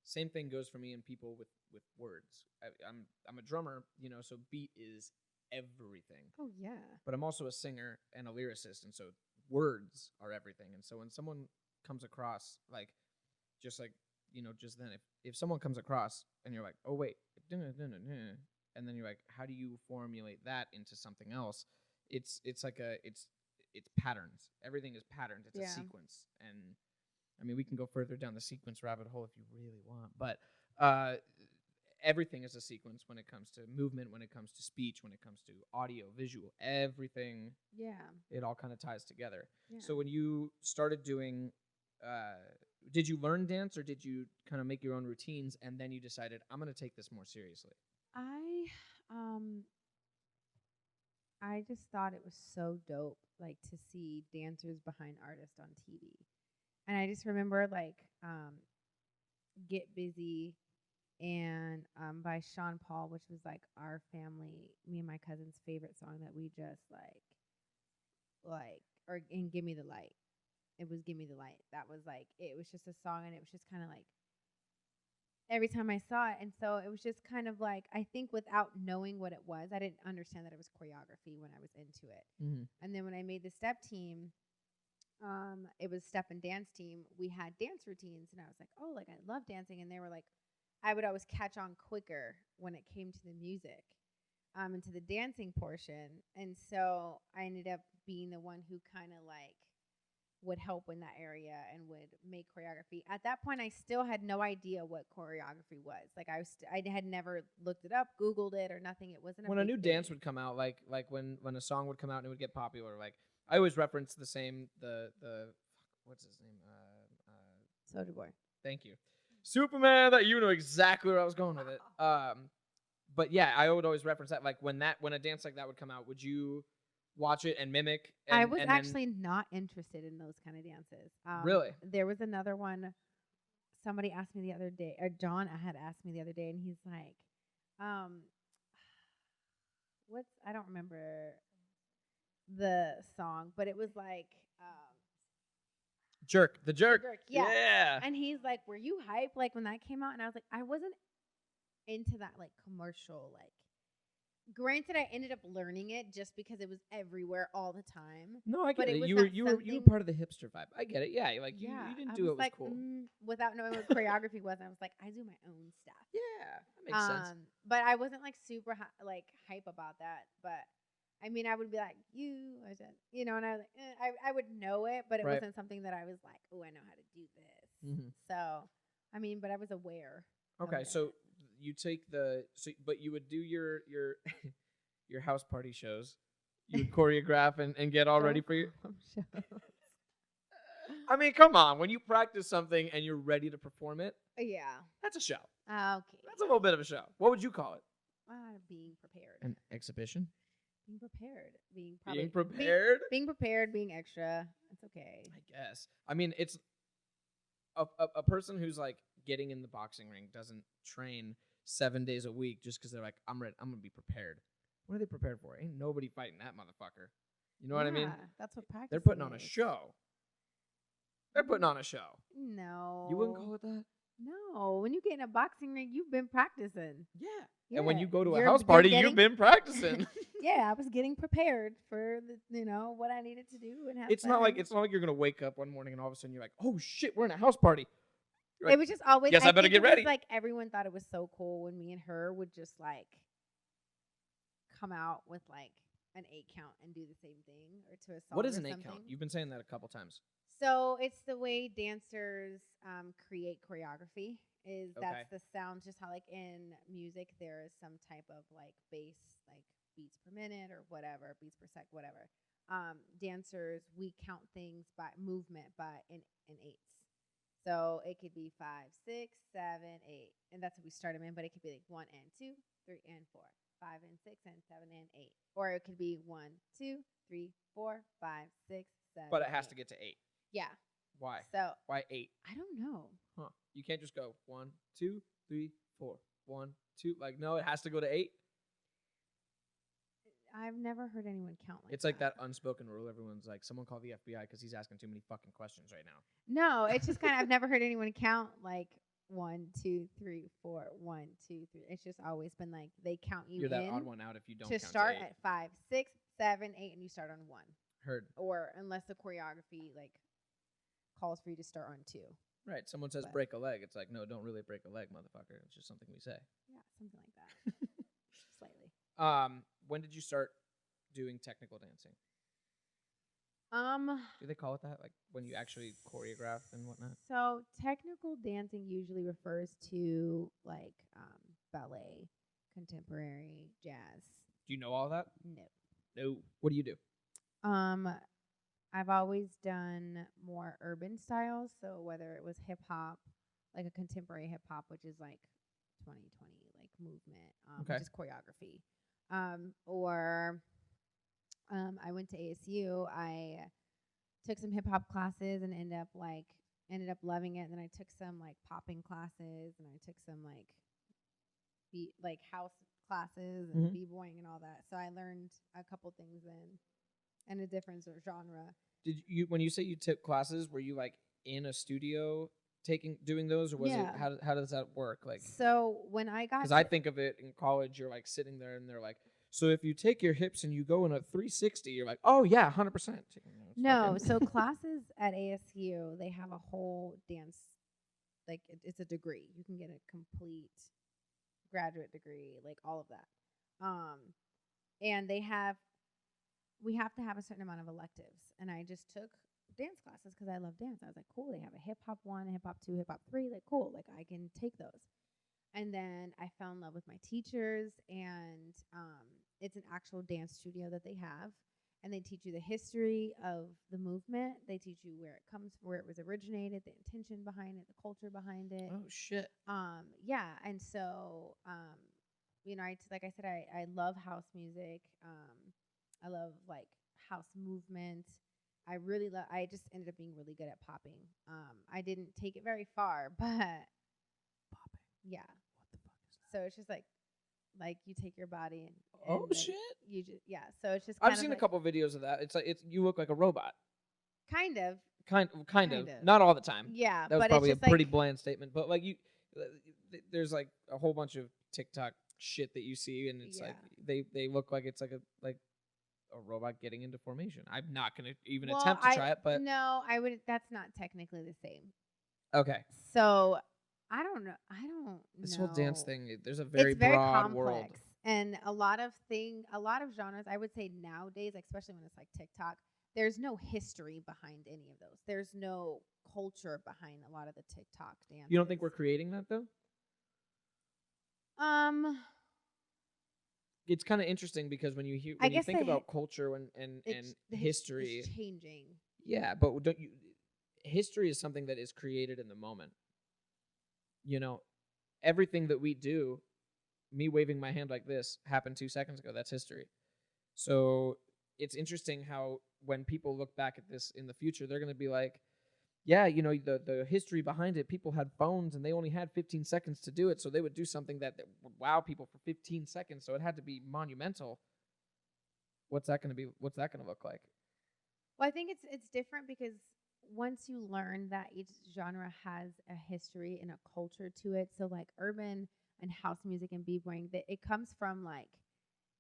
same thing goes for me and people with words. I'm a drummer, so beat is everything. Oh yeah. But I'm also a singer and a lyricist, and so words are everything. And so when someone comes across just then, if someone comes across and you're like, oh wait, and then you're like, how do you formulate that into something else? It's patterns. Everything is patterns. It's a sequence. And I mean, we can go further down the sequence rabbit hole if you really want, but everything is a sequence when it comes to movement, when it comes to speech, when it comes to audio, visual, everything. Yeah. It all kind of ties together. Yeah. So when you started doing, did you learn dance or did you kind of make your own routines and then you decided, I'm going to take this more seriously? I just thought it was so dope, to see dancers behind artists on TV. And I just remember Get Busy and by Sean Paul, which was our family, me and my cousin's favorite song that we just and Give Me the Light. It was Give Me the Light. That was it was just a song, and it was just kind of every time I saw it. And so it was just kind of I think without knowing what it was, I didn't understand that it was choreography when I was into it. Mm-hmm. And then when I made the step team, it was step and dance team. We had dance routines, and I was like, oh, I love dancing. And they were I would always catch on quicker when it came to the music, and to the dancing portion. And so I ended up being the one who kind of would help in that area and would make choreography. At that point, I still had no idea what choreography was. I had never looked it up, Googled it, or nothing. It wasn't when a new dance would come out, like when a song would come out and it would get popular. I always reference the same the what's his name? Soulja Boy. Thank you, Superman. That you know exactly where I was going with it. But yeah, I would always reference that. When a dance like that would come out, would you watch it and mimic? I was actually not interested in those kind of dances. Really? There was another one. Somebody asked me the other day, or John had asked me the other day, and he's like, I don't remember the song, but it was Jerk. The Jerk. Yeah. And he's like, were you hyped when that came out? And I was like, I wasn't into that commercial Granted, I ended up learning it just because it was everywhere all the time. No, I get but it. was You not were part of the hipster vibe. I get it. Yeah, you didn't do it was cool. Without knowing what choreography was, I was like, I do my own stuff. Yeah, that makes sense. But I wasn't super hype about that. But I mean, I would be like, and I was I would know it, but it wasn't something that I was like, oh, I know how to do this. Mm-hmm. So, I mean, but I was aware. Okay, so you take but you would do your your house party shows. You would choreograph and get all ready for your. I mean, come on. When you practice something and you're ready to perform it, Yeah. that's a show. Okay. That's a little bit of a show. What would you call it? Being prepared. An exhibition? Being prepared. Being prepared? Being prepared. Being extra. It's okay. I guess. I mean, it's a person who's like getting in the boxing ring doesn't train 7 days a week just because they're like, I'm ready. I'm gonna be prepared. What are they prepared for? Ain't nobody fighting that motherfucker. You know what I mean? That's what practice. They're putting on a show. They're putting on a show. No. You wouldn't call it that? No. When you get in a boxing ring, you've been practicing. Yeah. And when you go to a You're- house you're party, getting- you've been practicing. Yeah, I was getting prepared for what I needed to do and have It's not like fun. you're gonna wake up one morning and all of a sudden you're like, oh shit, we're in a house party. You're It like, was just always. Guess I better think get it was, ready. like everyone thought it was so cool when me and her would just like come out with like an 8 count and do the same thing or to a song. what is or an 8 something. count? You've been saying that a couple times. So it's the way dancers create choreography. That's Okay. the sound, just how like in music there is some type of like bass, like beats per minute or whatever, beats per sec, whatever. Dancers, we count things by movement in eights. So it could be 5, 6, 7, 8, and that's what we start them in. But it could be like 1 and 2, 3 and 4, 5 and 6 and 7 and 8, or it could be 1, 2, 3, 4, 5, 6, 7. But it has 8. to get to 8. Yeah. Why? So Why 8? I don't know. Huh. You can't just go 1, 2, 3, 4. 1, 2. Like, no, it has to go to 8. I've never heard anyone count like It's like that unspoken rule. Everyone's like, someone call the FBI because he's asking too many fucking questions right now. No, it's just kind of, I've never heard anyone count like 1, 2, 3, 4, 1, 2, 3. It's just always been like they count you You're that in odd one out if you don't to count start to 8. at 5, 6, 7, 8, and you start on 1. Heard. Or unless the choreography like calls for you to start on 2. Right. Someone says But- break a leg. It's like, no, don't really break a leg, motherfucker. It's just something we say. Yeah, something like that. Slightly. When did you start doing technical dancing? Do they call it that? Like when you actually choreograph and whatnot? So technical dancing usually refers to like ballet, contemporary, jazz. Do you know all that? No. No. What do you do? I've always done more urban styles. So whether it was hip hop, like a contemporary hip hop, which is like 2020, like movement, Okay. which is choreography, or I went to ASU. I took some hip hop classes and ended up loving it. And then I took some like popping classes, and I took some like house classes and b-boying and all that. So I learned a couple things then, and a different genre. Did you when you say you took classes, were you like in a studio doing those, or was it Yeah. how does that work? Like, So when I got because I think of it in college, you're like sitting there and they're like, so if you take your hips and you go in a 360, you're like, oh yeah, 100%. No, so classes at ASU, they have a whole dance, like it's a degree. You can get a complete graduate degree, like all of that. And we have to have a certain amount of electives. And I just took dance classes because I love dance. I was like, cool, they have a hip hop 1, a hip hop 2, hip hop 3, like cool, like I can take those. And then I fell in love with my teachers, and it's an actual dance studio that they have. And they teach you the history of the movement. They teach you where it comes, where it was originated, the intention behind it, the culture behind it. Oh shit. Yeah. And so, like I said, I love house music. I love like house movement. I just ended up being really good at popping. I didn't take it very far, but Popping. yeah. What the fuck is that? So it's just like you take your body and Oh like, shit. you just so it's just I've seen a couple videos of that. It's like you look like a robot. kind of Kind of. Kind of. Not all the time. yeah, That was but probably a it's just pretty like, bland statement, but like there's like a whole bunch of TikTok shit that you see, and it's like they look like it's like a robot getting into formation. I'm not gonna even attempt to try it, but no, I would. That's not technically the same. okay. So I don't know. This whole dance thing, there's a It's very very broad complex. world. And a lot of genres, I would say nowadays, like, especially when it's like TikTok, there's no history behind any of those. There's no culture behind a lot of the TikTok dances. You don't think we're creating that though? It's kind of interesting because when you think about culture and the history, it's changing. yeah, but don't you? history is something that is created in the moment. You know, everything that we do, me waving my hand like this, happened 2 seconds ago. That's history. So it's interesting how when people look back at this in the future, they're going to be like, yeah, you know, the history behind it, people had phones and they only had 15 seconds to do it. So they would do something that would wow people for 15 seconds. So it had to be monumental. What's that going to be? What's that going to look like? Well, I think it's different because once you learn that each genre has a history and a culture to it, so like urban and house music and b-boying, that it comes from like,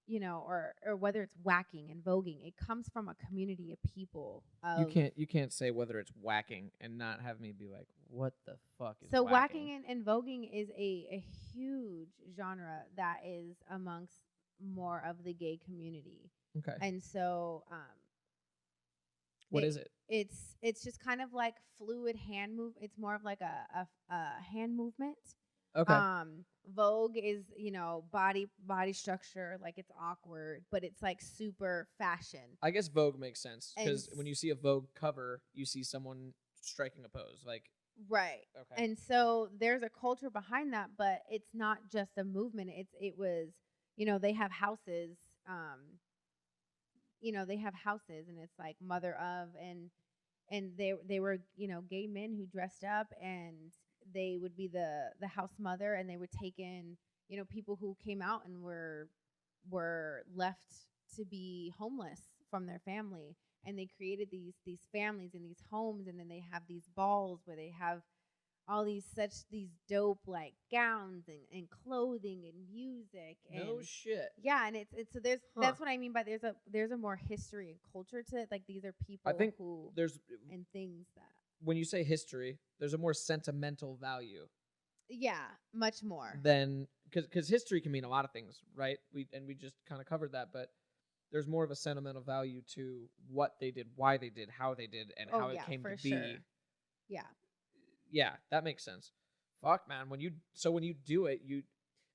you know, or whether it's whacking and voguing, it comes from a community of people. You can't say whether it's whacking and not have me be like, what the fuck is so whacking? whacking and voguing is a huge genre that is amongst more of the gay community. Okay. And so What is it? It's just kind of like fluid hand move. It's more of like a hand movement. Okay. Vogue is, you know, body structure, like it's awkward, but it's like super fashion. I guess Vogue makes sense because when you see a Vogue cover, you see someone striking a pose, like right. Okay. And so there's a culture behind that, but it's not just a movement. It was, you know, they have houses. You know, they have houses, and it's like mother of, and they were, you know, gay men who dressed up, and they would be the house mother, and they would take in, you know, people who came out and were left to be homeless from their family, and they created these families and these homes, and then they have these balls where they have all these dope like gowns and clothing and music and no shit. yeah, and it's so that's what I mean by there's a more history and culture to it. Like these are people I think who there's and things that when you say history, there's a more sentimental value. Yeah, much more than because history can mean a lot of things, right? We just kind of covered that, but there's more of a sentimental value to what they did, why they did, how they did, and how it came to be. Yeah. Yeah, that makes sense. Fuck, man. When you do it,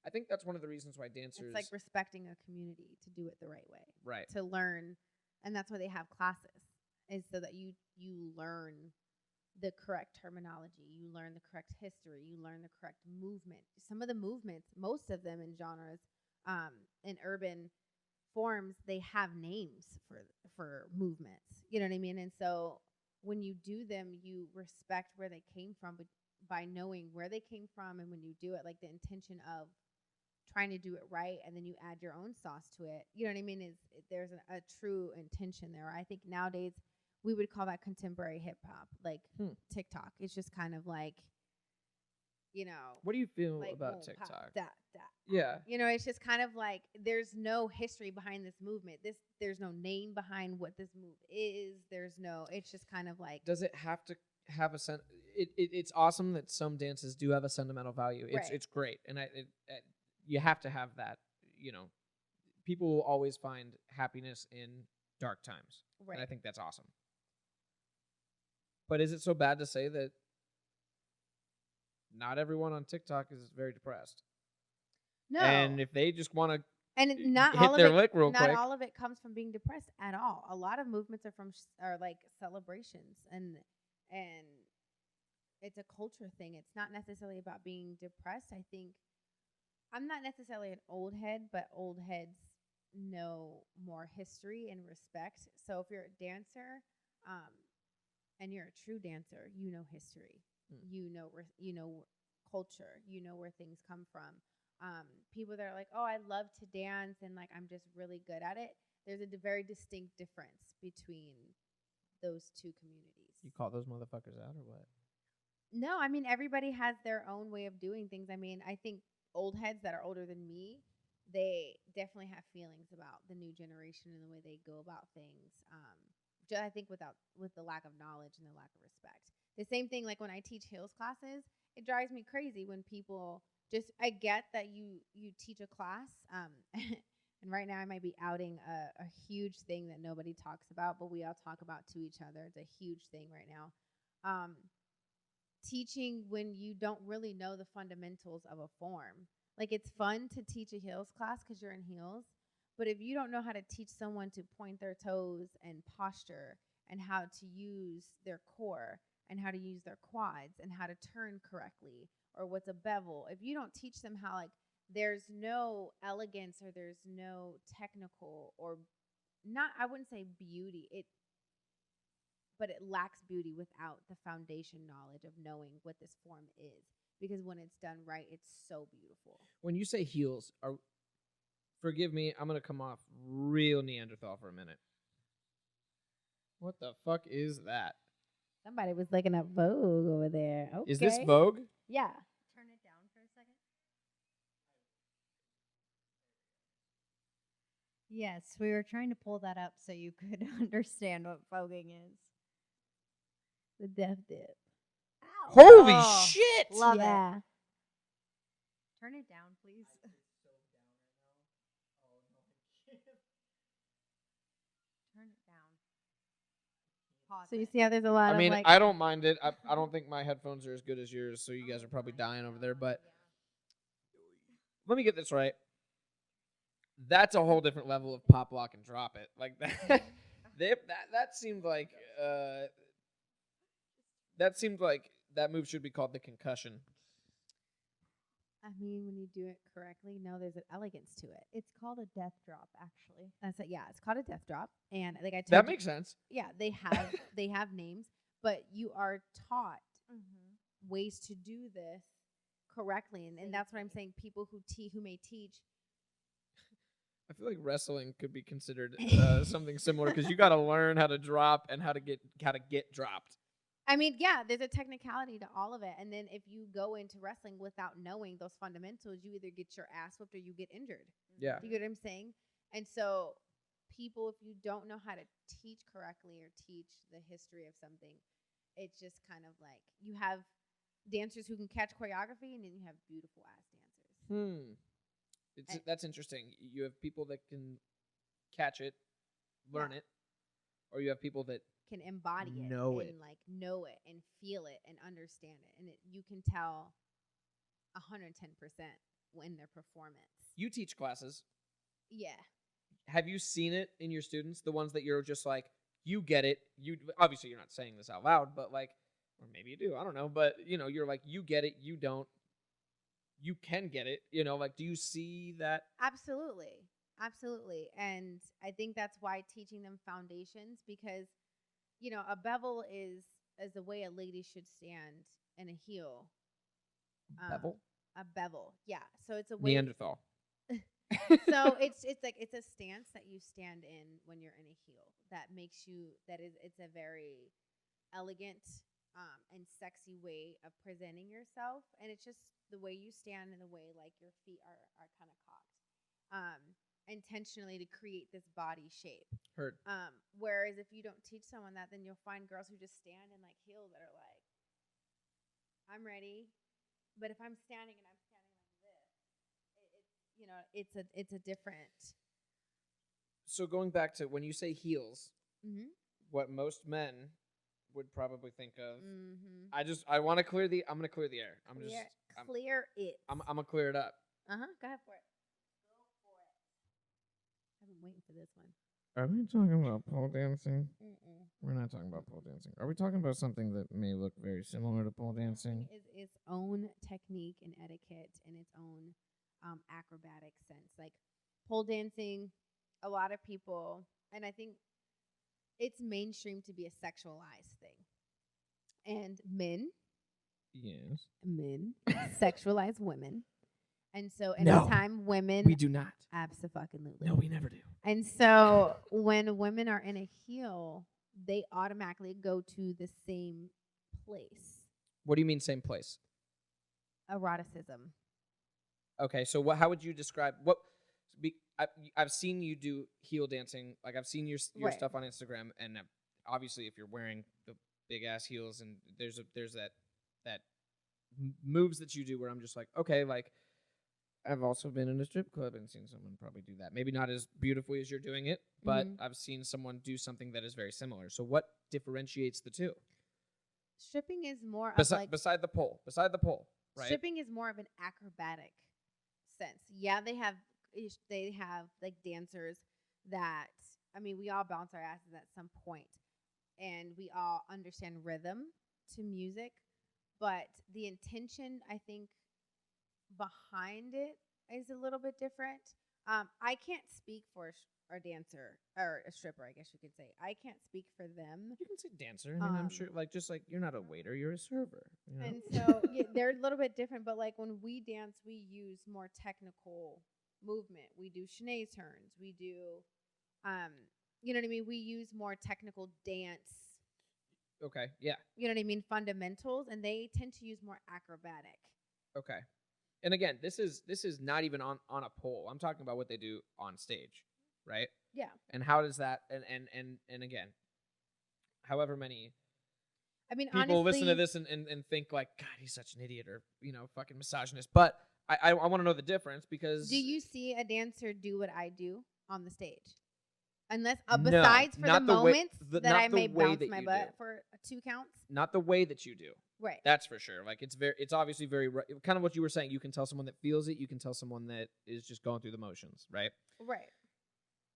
I think that's one of the reasons why dancers. It's like respecting a community to do it the right way. Right. To learn, and that's why they have classes, is so that you learn the correct terminology, you learn the correct history, you learn the correct movement. Some of the movements, most of them in genres, in urban forms, they have names for movements. You know what I mean? And so when you do them, you respect where they came from, but by knowing where they came from, and when you do it, like the intention of trying to do it right, and then you add your own sauce to it. You know what I mean? There's a true intention there. I think nowadays we would call that contemporary hip hop, like TikTok. It's just kind of like, you know. What do you feel like about boom, TikTok? Pop, that. Yeah. You know, it's just kind of like there's no history behind this movement. There's no name behind what this move is. It's just kind of like. Does it have to have a it's awesome that some dances do have a sentimental value. It's great, and you have to have that. You know, people will always find happiness in dark times, and I think that's awesome. But is it so bad to say that not everyone on TikTok is very depressed? No. And if they just want to not hit all their of it, lick real not quick, all of it comes from being depressed at all. A lot of movements are like celebrations, and it's a culture thing. It's not necessarily about being depressed. I think I'm not necessarily an old head, but old heads know more history and respect. So if you're a dancer, and you're a true dancer, you know history, you know culture, you know where things come from. People that are like, oh, I love to dance and like I'm just really good at it. There's a very distinct difference between those two communities. You call those motherfuckers out or what? No, I mean everybody has their own way of doing things. I mean, I think old heads that are older than me, they definitely have feelings about the new generation and the way they go about things. I think with the lack of knowledge and the lack of respect. The same thing like when I teach heels classes, it drives me crazy when people just. I get that you teach a class, and right now I might be outing a huge thing that nobody talks about, but we all talk about to each other. It's a huge thing right now. Teaching when you don't really know the fundamentals of a form. Like it's fun to teach a heels class because you're in heels, but if you don't know how to teach someone to point their toes and posture and how to use their core and how to use their quads and how to turn correctly or what's a bevel, if you don't teach them how, like, there's no elegance or there's no technical or not, I wouldn't say beauty, but it lacks beauty without the foundation knowledge of knowing what this form is. Because when it's done right, it's so beautiful. When you say heels, forgive me, I'm going to come off real Neanderthal for a minute. What the fuck is that? Somebody was looking up Vogue over there. Okay. Is this Vogue? Yeah. Turn it down for a second. Yes, we were trying to pull that up so you could understand what voguing is. The death dip. Ow. Holy Oh, shit! Love it. Yeah. Turn it down, please. Turn it down. Pause So you it. see how there's a lot I mean, of, like, I don't mind it. I don't think my headphones are as good as yours, so you guys are probably dying over there. But let me get this right. That's a whole different level of pop, lock, and drop it. Like that. That seemed like that move should be called the concussion. I mean, when you do it correctly, no, there's an elegance to it. It's called a death drop, actually. That's it. Yeah, it's called a death drop, and like I told That you, makes sense. yeah, they have names, but you are taught ways to do this correctly, and that's what I'm saying. People who may teach. I feel like wrestling could be considered something similar because you got to learn how to drop and how to get dropped. I mean, yeah, there's a technicality to all of it, and then if you go into wrestling without knowing those fundamentals, you either get your ass whipped or you get injured. Yeah. You get what I'm saying? And so, people, if you don't know how to teach correctly or teach the history of something, it's just kind of like you have dancers who can catch choreography, and then you have beautiful ass dancers. That's interesting. You have people that can catch it, learn it, or you have people that can embody it know and it. like know it and feel it and understand it, and you can tell 110% in their performance. You teach classes. Yeah. Have you seen it in your students? The ones that you're just like, you get it. You obviously you're not saying this out loud, but like, or maybe you do. I don't know, but you're like, you get it. You don't. You can get it. Like, do you see that? Absolutely. And I think that's why teaching them foundations, because a bevel is a way a lady should stand in a heel. Bevel? A bevel, yeah. So it's a way. Neanderthal. So it's a stance that you stand in when you're in a heel that makes you it's a very elegant and sexy way of presenting yourself, and it's just the way you stand and the way like your feet are kind of cocked. Intentionally to create this body shape. Heard. Whereas if you don't teach someone that, then you'll find girls who just stand in like heels that are like, I'm ready, but if I'm standing and I'm standing like this, it's a different. So going back to when you say heels, what most men would probably think of. I want to clear the. I'm gonna clear the air. Clear it. I'm gonna clear it up. Go ahead for it. I've been waiting for this one. Are we talking about pole dancing? We're not talking about pole dancing. Are we talking about something that may look very similar to pole dancing? Is its own technique and etiquette and its own acrobatic sense. Like pole dancing, a lot of people, and I think it's mainstream to be a sexualized thing. And men sexualize women. And so anytime women... We do not. Abso-fucking-lutely. No, we never do. And so when women are in a heel, they automatically go to the same place. What do you mean same place? Eroticism. Okay, so how would you describe... I've seen you do heel dancing. Like, I've seen your stuff on Instagram, and obviously if you're wearing the big-ass heels, and there's that moves that you do where I'm just like, okay, like... I've also been in a strip club and seen someone probably do that. Maybe not as beautifully as you're doing it, but I've seen someone do something that is very similar. So what differentiates the two? Stripping is more beside the pole, right? Stripping is more of an acrobatic sense. Yeah, they have like dancers that, I mean, we all bounce our asses at some point, and we all understand rhythm. to music, but the intention, I think, behind it is a little bit different. I can't speak for a dancer or a stripper, I guess you could say. I can't speak for them. You can say dancer. I mean, I'm sure, like, just like you're not a waiter, you're a server. You know? And so they're a little bit different, but like when we dance, we use more technical movement. We do chaîné turns. We do, you know what I mean? We use more technical dance. Okay, yeah. You know what I mean? Fundamentals, and they tend to use more acrobatic. Okay. And again, this is not even on a pole. I'm talking about what they do on stage, right? Yeah. And how does that and again, however many people honestly, listen to this and think like, God, he's such an idiot, or fucking misogynist. But I want to know the difference, because do you see a dancer do what I do on the stage? Unless besides for the moments that I may bounce my butt for 2 counts. Not the way that you do. Right. That's for sure. Like it's obviously very kind of what you were saying. You can tell someone that feels it. You can tell someone that is just going through the motions, right? Right.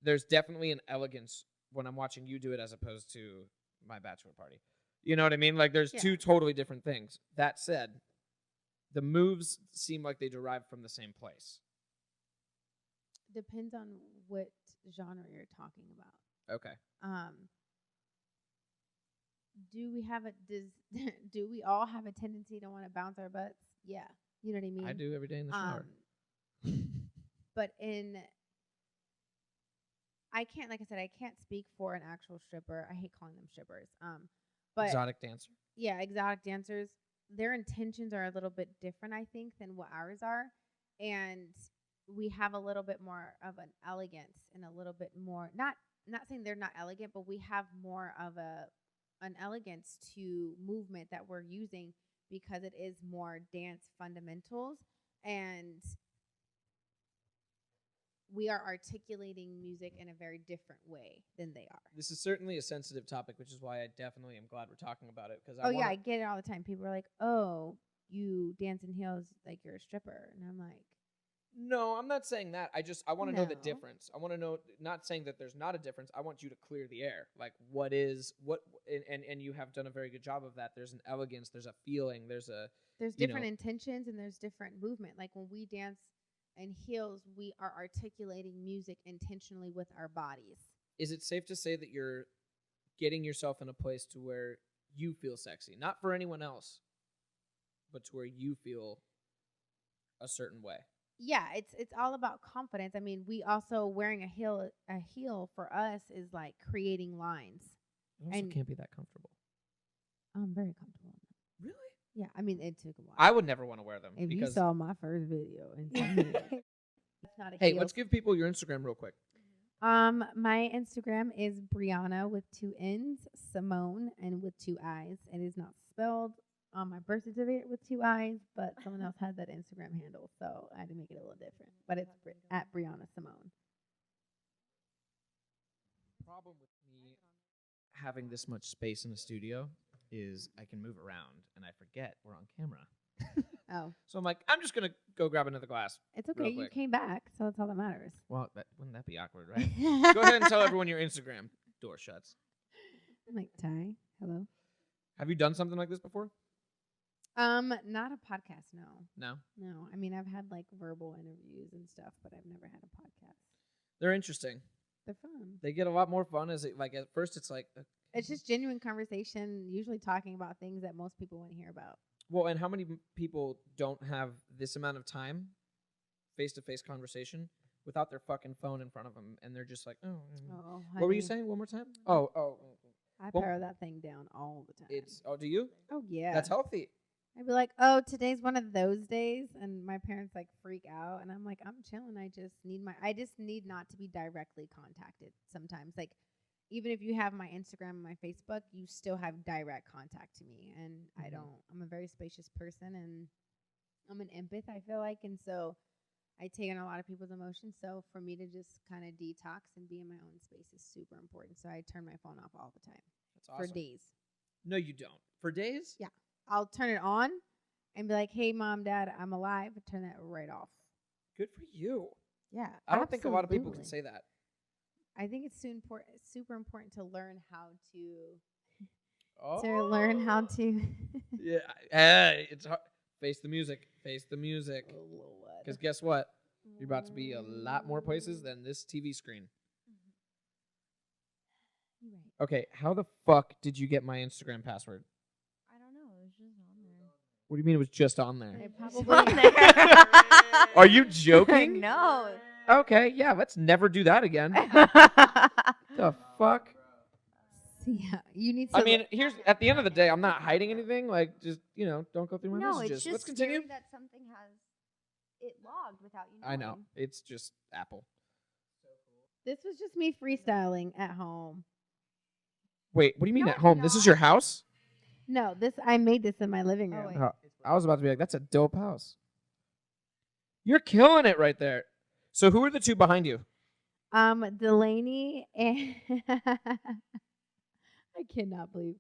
There's definitely an elegance when I'm watching you do it as opposed to my bachelor party. You know what I mean? Like there's 2 totally different things. That said, the moves seem like they derive from the same place. Depends on what genre you're talking about. Okay. Do we all have a tendency to want to bounce our butts? Yeah. You know what I mean? I do every day in the shower. But I can't, like I said, I can't speak for an actual stripper. I hate calling them strippers. But exotic dancer. Yeah, exotic dancers. Their intentions are a little bit different, I think, than what ours are. And we have a little bit more of an elegance and a little bit more, not saying they're not elegant, but we have more of an elegance to movement that we're using because it is more dance fundamentals, and we are articulating music in a very different way than they are. This is certainly a sensitive topic, which is why I definitely am glad we're talking about it. Because I get it all the time. People are like, "Oh, you dance in heels like you're a stripper," and I'm like, no, I'm not saying that. I want to know the difference. I want to know, not saying that there's not a difference. I want you to clear the air. Like and you have done a very good job of that. There's an elegance, there's a feeling, there's different intentions, and there's different movement. Like when we dance in heels, we are articulating music intentionally with our bodies. Is it safe to say that you're getting yourself in a place to where you feel sexy? Not for anyone else, but to where you feel a certain way. Yeah, it's all about confidence. I mean, we also wearing a heel for us is like creating lines. It also can't be that comfortable. I'm very comfortable. Really? Yeah, I mean, it took a while. I would never want to wear them. If you saw my first video, it's not a hey, heel. let's give people your Instagram real quick. My Instagram is Brianna with 2 N's, Simone, and with 2 I's. It is not spelled on my birth certificate with 2 I's, but someone else had that Instagram handle, so I had to make it a little different. But it's at Brianna Simone. The problem with me having this much space in the studio is I can move around and I forget we're on camera. Oh. So I'm like, I'm just going to go grab another glass. It's okay. You came back, so that's all that matters. Well, wouldn't that be awkward, right? Go ahead and tell everyone your Instagram. Door shuts. I'm like, Ty, hello. Have you done something like this before? Not a podcast, no. No. I mean, I've had like verbal interviews and stuff, but I've never had a podcast. They're interesting. They're fun. They get a lot more fun as like at first it's like it's just genuine conversation, usually talking about things that most people want to hear about. Well, and how many people don't have this amount of time, face-to-face conversation, without their fucking phone in front of them, and they're just like, oh. What were you saying? One more time? Oh. I power that thing down all the time. Do you? Oh, yeah. That's healthy. I'd be like, oh, today's one of those days, and my parents like freak out, and I'm like, I'm chilling. I just need not to be directly contacted sometimes. Like, even if you have my Instagram and my Facebook, you still have direct contact to me, and I'm a very spacious person, and I'm an empath, I feel like, and so I take in a lot of people's emotions. So for me to just kind of detox and be in my own space is super important. So I turn my phone off all the time. That's awesome. For days. No, you don't. For days? Yeah. I'll turn it on and be like, hey, Mom, Dad, I'm alive. And turn that right off. Good for you. Yeah. I don't think a lot of people can say that. I think it's super important to learn how to to learn how to. Yeah, hey, it's hard. Face the music. Face the music. Oh, Lord. Because guess what? You're about to be a lot more places than this TV screen. You're right. Okay, how the fuck did you get my Instagram password? I don't know. It was just on there. What do you mean it was just on there? It It's probably. on there. Are you joking? No. Okay, yeah, let's never do that again. The fuck? Yeah, you need to. I mean, here's at the end of the day, I'm not hiding anything. Like, just don't go through my No, messages. it's just Let's continue. scary that something has it logged without you knowing. I know it's just Apple. This was just me freestyling at home. Wait, what do you mean No, at it's home? This is not. your house? No, I made this in my living Oh, room. wait. I was about to be like, that's a dope house. You're killing it right there. So who are the two behind you? Delaney and I cannot believe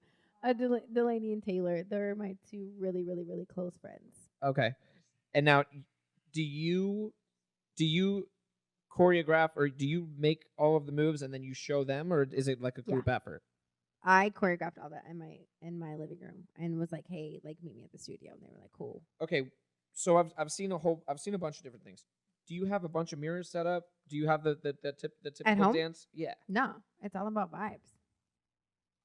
Delaney and Taylor. They're my two really, really, really close friends. Okay. And now, do you choreograph or do you make all of the moves and then you show them, or is it like a group effort? I choreographed all that in my living room and was like, "Hey, like meet me at the studio." And they were like, "Cool." Okay. So I've seen a bunch of different things. Do you have a bunch of mirrors set up? Do you have the typical home? dance? Yeah. No, it's all about vibes.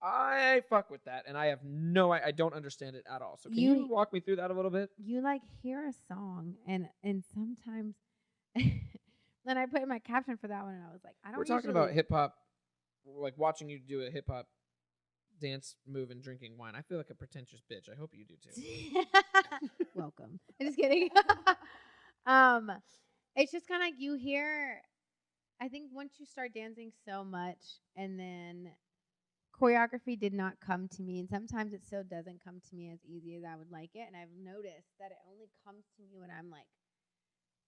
I fuck with that, and I have I don't understand it at all. So can you walk me through that a little bit? You like hear a song and sometimes then I put in my caption for that one and I was like, I don't. We're talking about hip hop, like watching you do a hip hop dance move and drinking wine. I feel like a pretentious bitch. I hope you do too. Welcome. I'm just kidding. It's just kind of like you hear. I think once you start dancing so much, and then choreography did not come to me, and sometimes it still doesn't come to me as easy as I would like it. And I've noticed that it only comes to me when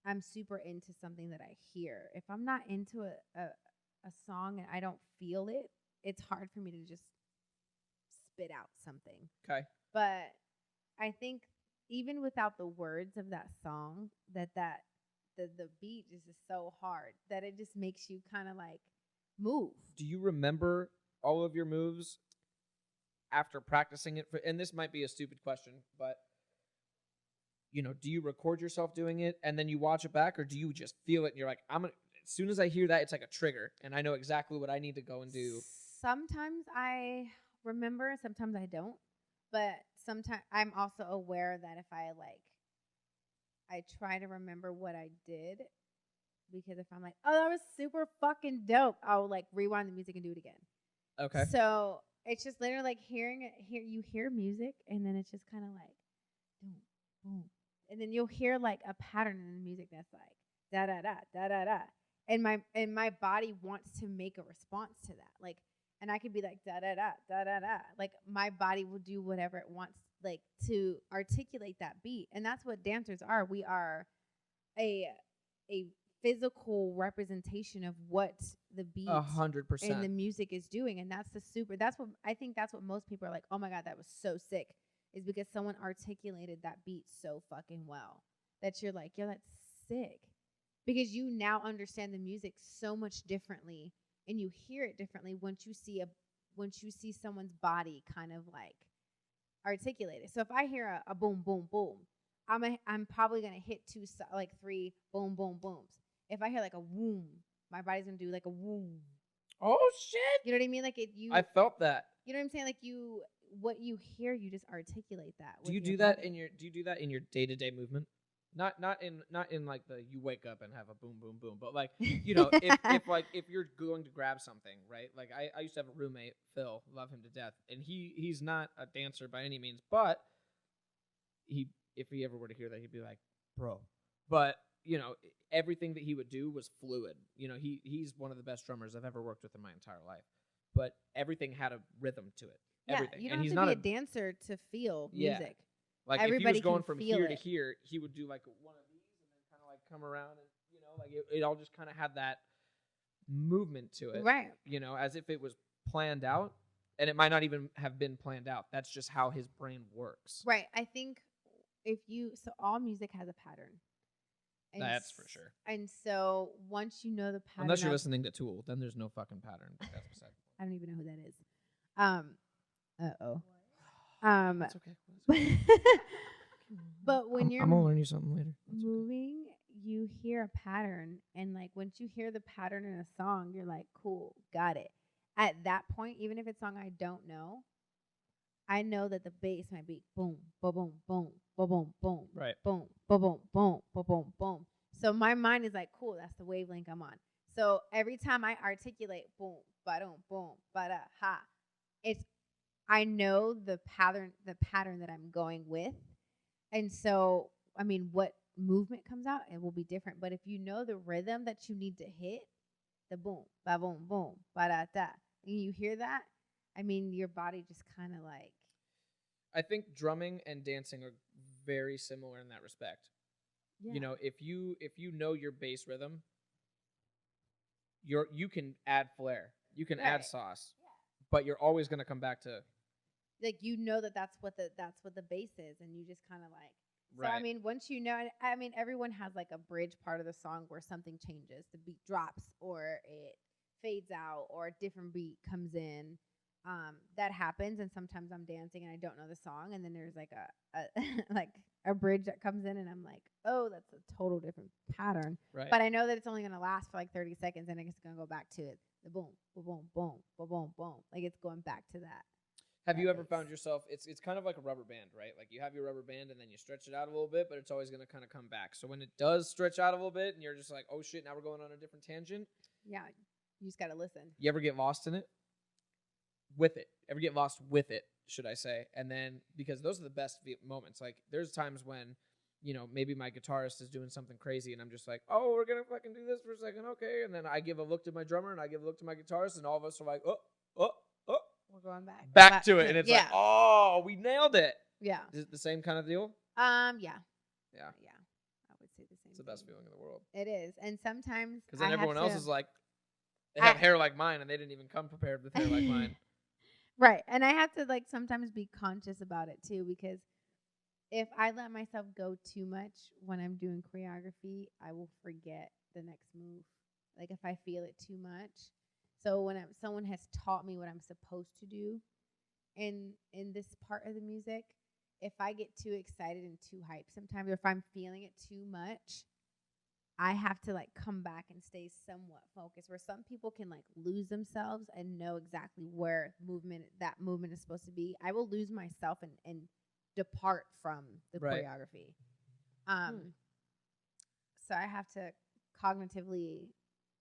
I'm super into something that I hear. If I'm not into a song and I don't feel it, it's hard for me to just spit out something. Okay. But I think even without the words of that song, the beat is just so hard that it just makes you kind of like move. Do you remember all of your moves after practicing it? And this might be a stupid question, but do you record yourself doing it and then you watch it back, or do you just feel it and you're like, as soon as I hear that, it's like a trigger and I know exactly what I need to go and do? Sometimes I remember, sometimes I don't. But sometimes I'm also aware that if I try to remember what I did, because if I'm like, oh, that was super fucking dope, I'll like rewind the music and do it again. Okay. So it's just literally like hearing it. You hear music, and then it's just kind of like, boom, boom, and then you'll hear like a pattern in the music that's like da da da da da da, and my body wants to make a response to that, like. And I could be like da da da da da da. Like my body will do whatever it wants, like to articulate that beat. And that's what dancers are. We are a physical representation of what the beat 100% and the music is doing. And that's what I think. That's what most people are like. Oh my god, that was so sick. Is because someone articulated that beat so fucking well that you're like, yo, that's sick. Because you now understand the music so much differently. And you hear it differently once you see someone's body kind of like articulated. So if I hear a boom boom boom, I'm probably gonna hit three boom boom booms. If I hear like a woom, my body's gonna do like a woom. Oh shit! You know what I mean? Like I felt that. You know what I'm saying? Like what you hear, you just articulate that. Do you do that in your day-to-day movement? Not in like the you wake up and have a boom boom boom, but like if you're going to grab something, right? Like I used to have a roommate, Phil, love him to death, and he's not a dancer by any means, but if he ever were to hear that, he'd be like, bro. But everything that he would do was fluid. He's one of the best drummers I've ever worked with in my entire life, but everything had a rhythm to it. Yeah, everything. You don't and he's have to not be a dancer to feel music. Like everybody if he was going can from feel here to it. here, he would do like one of these and then kind of like come around and like it all just kind of had that movement to it, right? As if it was planned out, and it might not even have been planned out. That's just how his brain works, right? I think all music has a pattern. And that's for sure. And so once you know the pattern, unless you're listening to Tool, then there's no fucking pattern. But that's beside. I don't even know who that is. That's okay. But when you're I'm gonna learn you something later. That's okay. moving, you hear a pattern, and like once you hear the pattern in a song, you're like, cool, got it. At that point, even if it's a song I don't know, I know that the bass might be boom, boom, boom, boom, boom, boom, boom, Right. boom, boom, boom, boom, boom, boom, boom. So my mind is like, cool, that's the wavelength I'm on. So every time I articulate boom, ba-dum, boom, ba-da, ha, it's I know the pattern that I'm going with. And so, I mean, what movement comes out, it will be different. But if you know the rhythm that you need to hit, the boom, ba boom, boom, ba da da, and you hear that, I mean, your body just kind of like. I think drumming and dancing are very similar in that respect. Yeah. You know, if you know your bass rhythm, you can add flair, you can add Right. sauce, but you're always gonna come back to Like you know that's what the bass is, and you just kind of like. So right. I mean, once you know, I mean, everyone has like a bridge part of the song where something changes, the beat drops, or it fades out, or a different beat comes in. That happens, and sometimes I'm dancing and I don't know the song, and then there's like a like a bridge that comes in, and I'm like, oh, that's a total different pattern. Right. But I know that it's only gonna last for like 30 seconds, and it's gonna go back to it. The boom, boom, boom, boom, boom, boom, boom. Like it's going back to that. Have you ever bass. found yourself? It's kind of like a rubber band, right? Like you have your rubber band and then you stretch it out a little bit, but it's always going to kind of come back. So when it does stretch out a little bit, and you're just like, oh shit, now we're going on a different tangent. Yeah, you just gotta listen. You ever get lost in it? With it, ever get lost with it? Should I say? And then because those are the best moments. Like there's times when, you know, maybe my guitarist is doing something crazy, and I'm just like, oh, we're gonna fucking do this for a second, okay? And then I give a look to my drummer, and I give a look to my guitarist, and all of us are like, oh. We're going Back to it, and it's like, oh, we nailed it. Yeah. Is it the same kind of deal? Yeah. Yeah. Yeah. I would say the same. It's the best feeling in the world. It is, and sometimes Because then everyone else is like, they I- have hair like mine, and they didn't even come prepared with hair like mine. right, and I have to like sometimes be conscious about it too, because if I let myself go too much when I'm doing choreography, I will forget the next move. Like if I feel it too much. So when someone has taught me what I'm supposed to do in this part of the music, if I get too excited and too hyped sometimes, or if I'm feeling it too much, I have to like come back and stay somewhat focused. Where some people can like lose themselves and know exactly where that movement is supposed to be. I will lose myself and depart from the Right. choreography. So I have to cognitively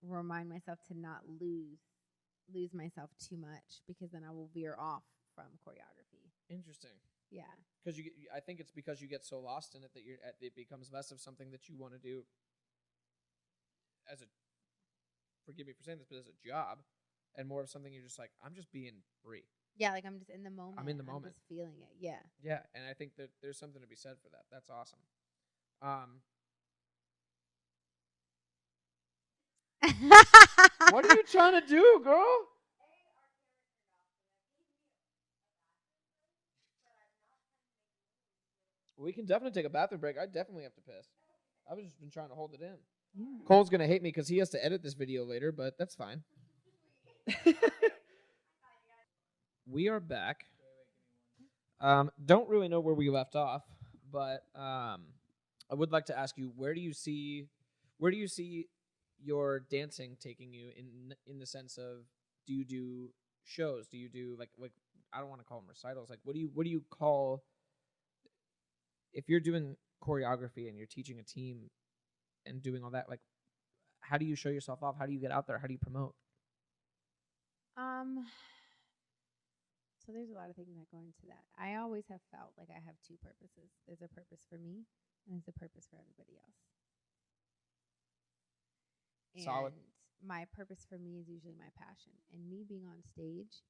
remind myself to not lose myself too much, because then I will veer off from choreography. Interesting. Yeah. Because I think it's because you get so lost in it that it becomes less of something that you want to do as a, forgive me for saying this, but as a job, and more of something you're just like, I'm just being Bri. Yeah, like I'm just in the moment. I'm in the moment. I'm just feeling it. Yeah. Yeah, and I think that there's something to be said for that. That's awesome. What are you trying to do, girl? We can definitely take a bathroom break. I definitely have to piss. I've just been trying to hold it in. Yeah. Cole's going to hate me because he has to edit this video later, but that's fine. We are back. Don't really know where we left off, but I would like to ask you, where do you see your dancing taking you in the sense of, do you do shows? Do you do like I don't want to call them recitals. Like what do you call, if you're doing choreography and you're teaching a team and doing all that, like how do you show yourself off? How do you get out there? How do you promote? So there's a lot of things that go into that. I always have felt like I have two purposes. There's a purpose for me, and there's a purpose for everybody else. Solid. And my purpose for me is usually my passion. And me being on stage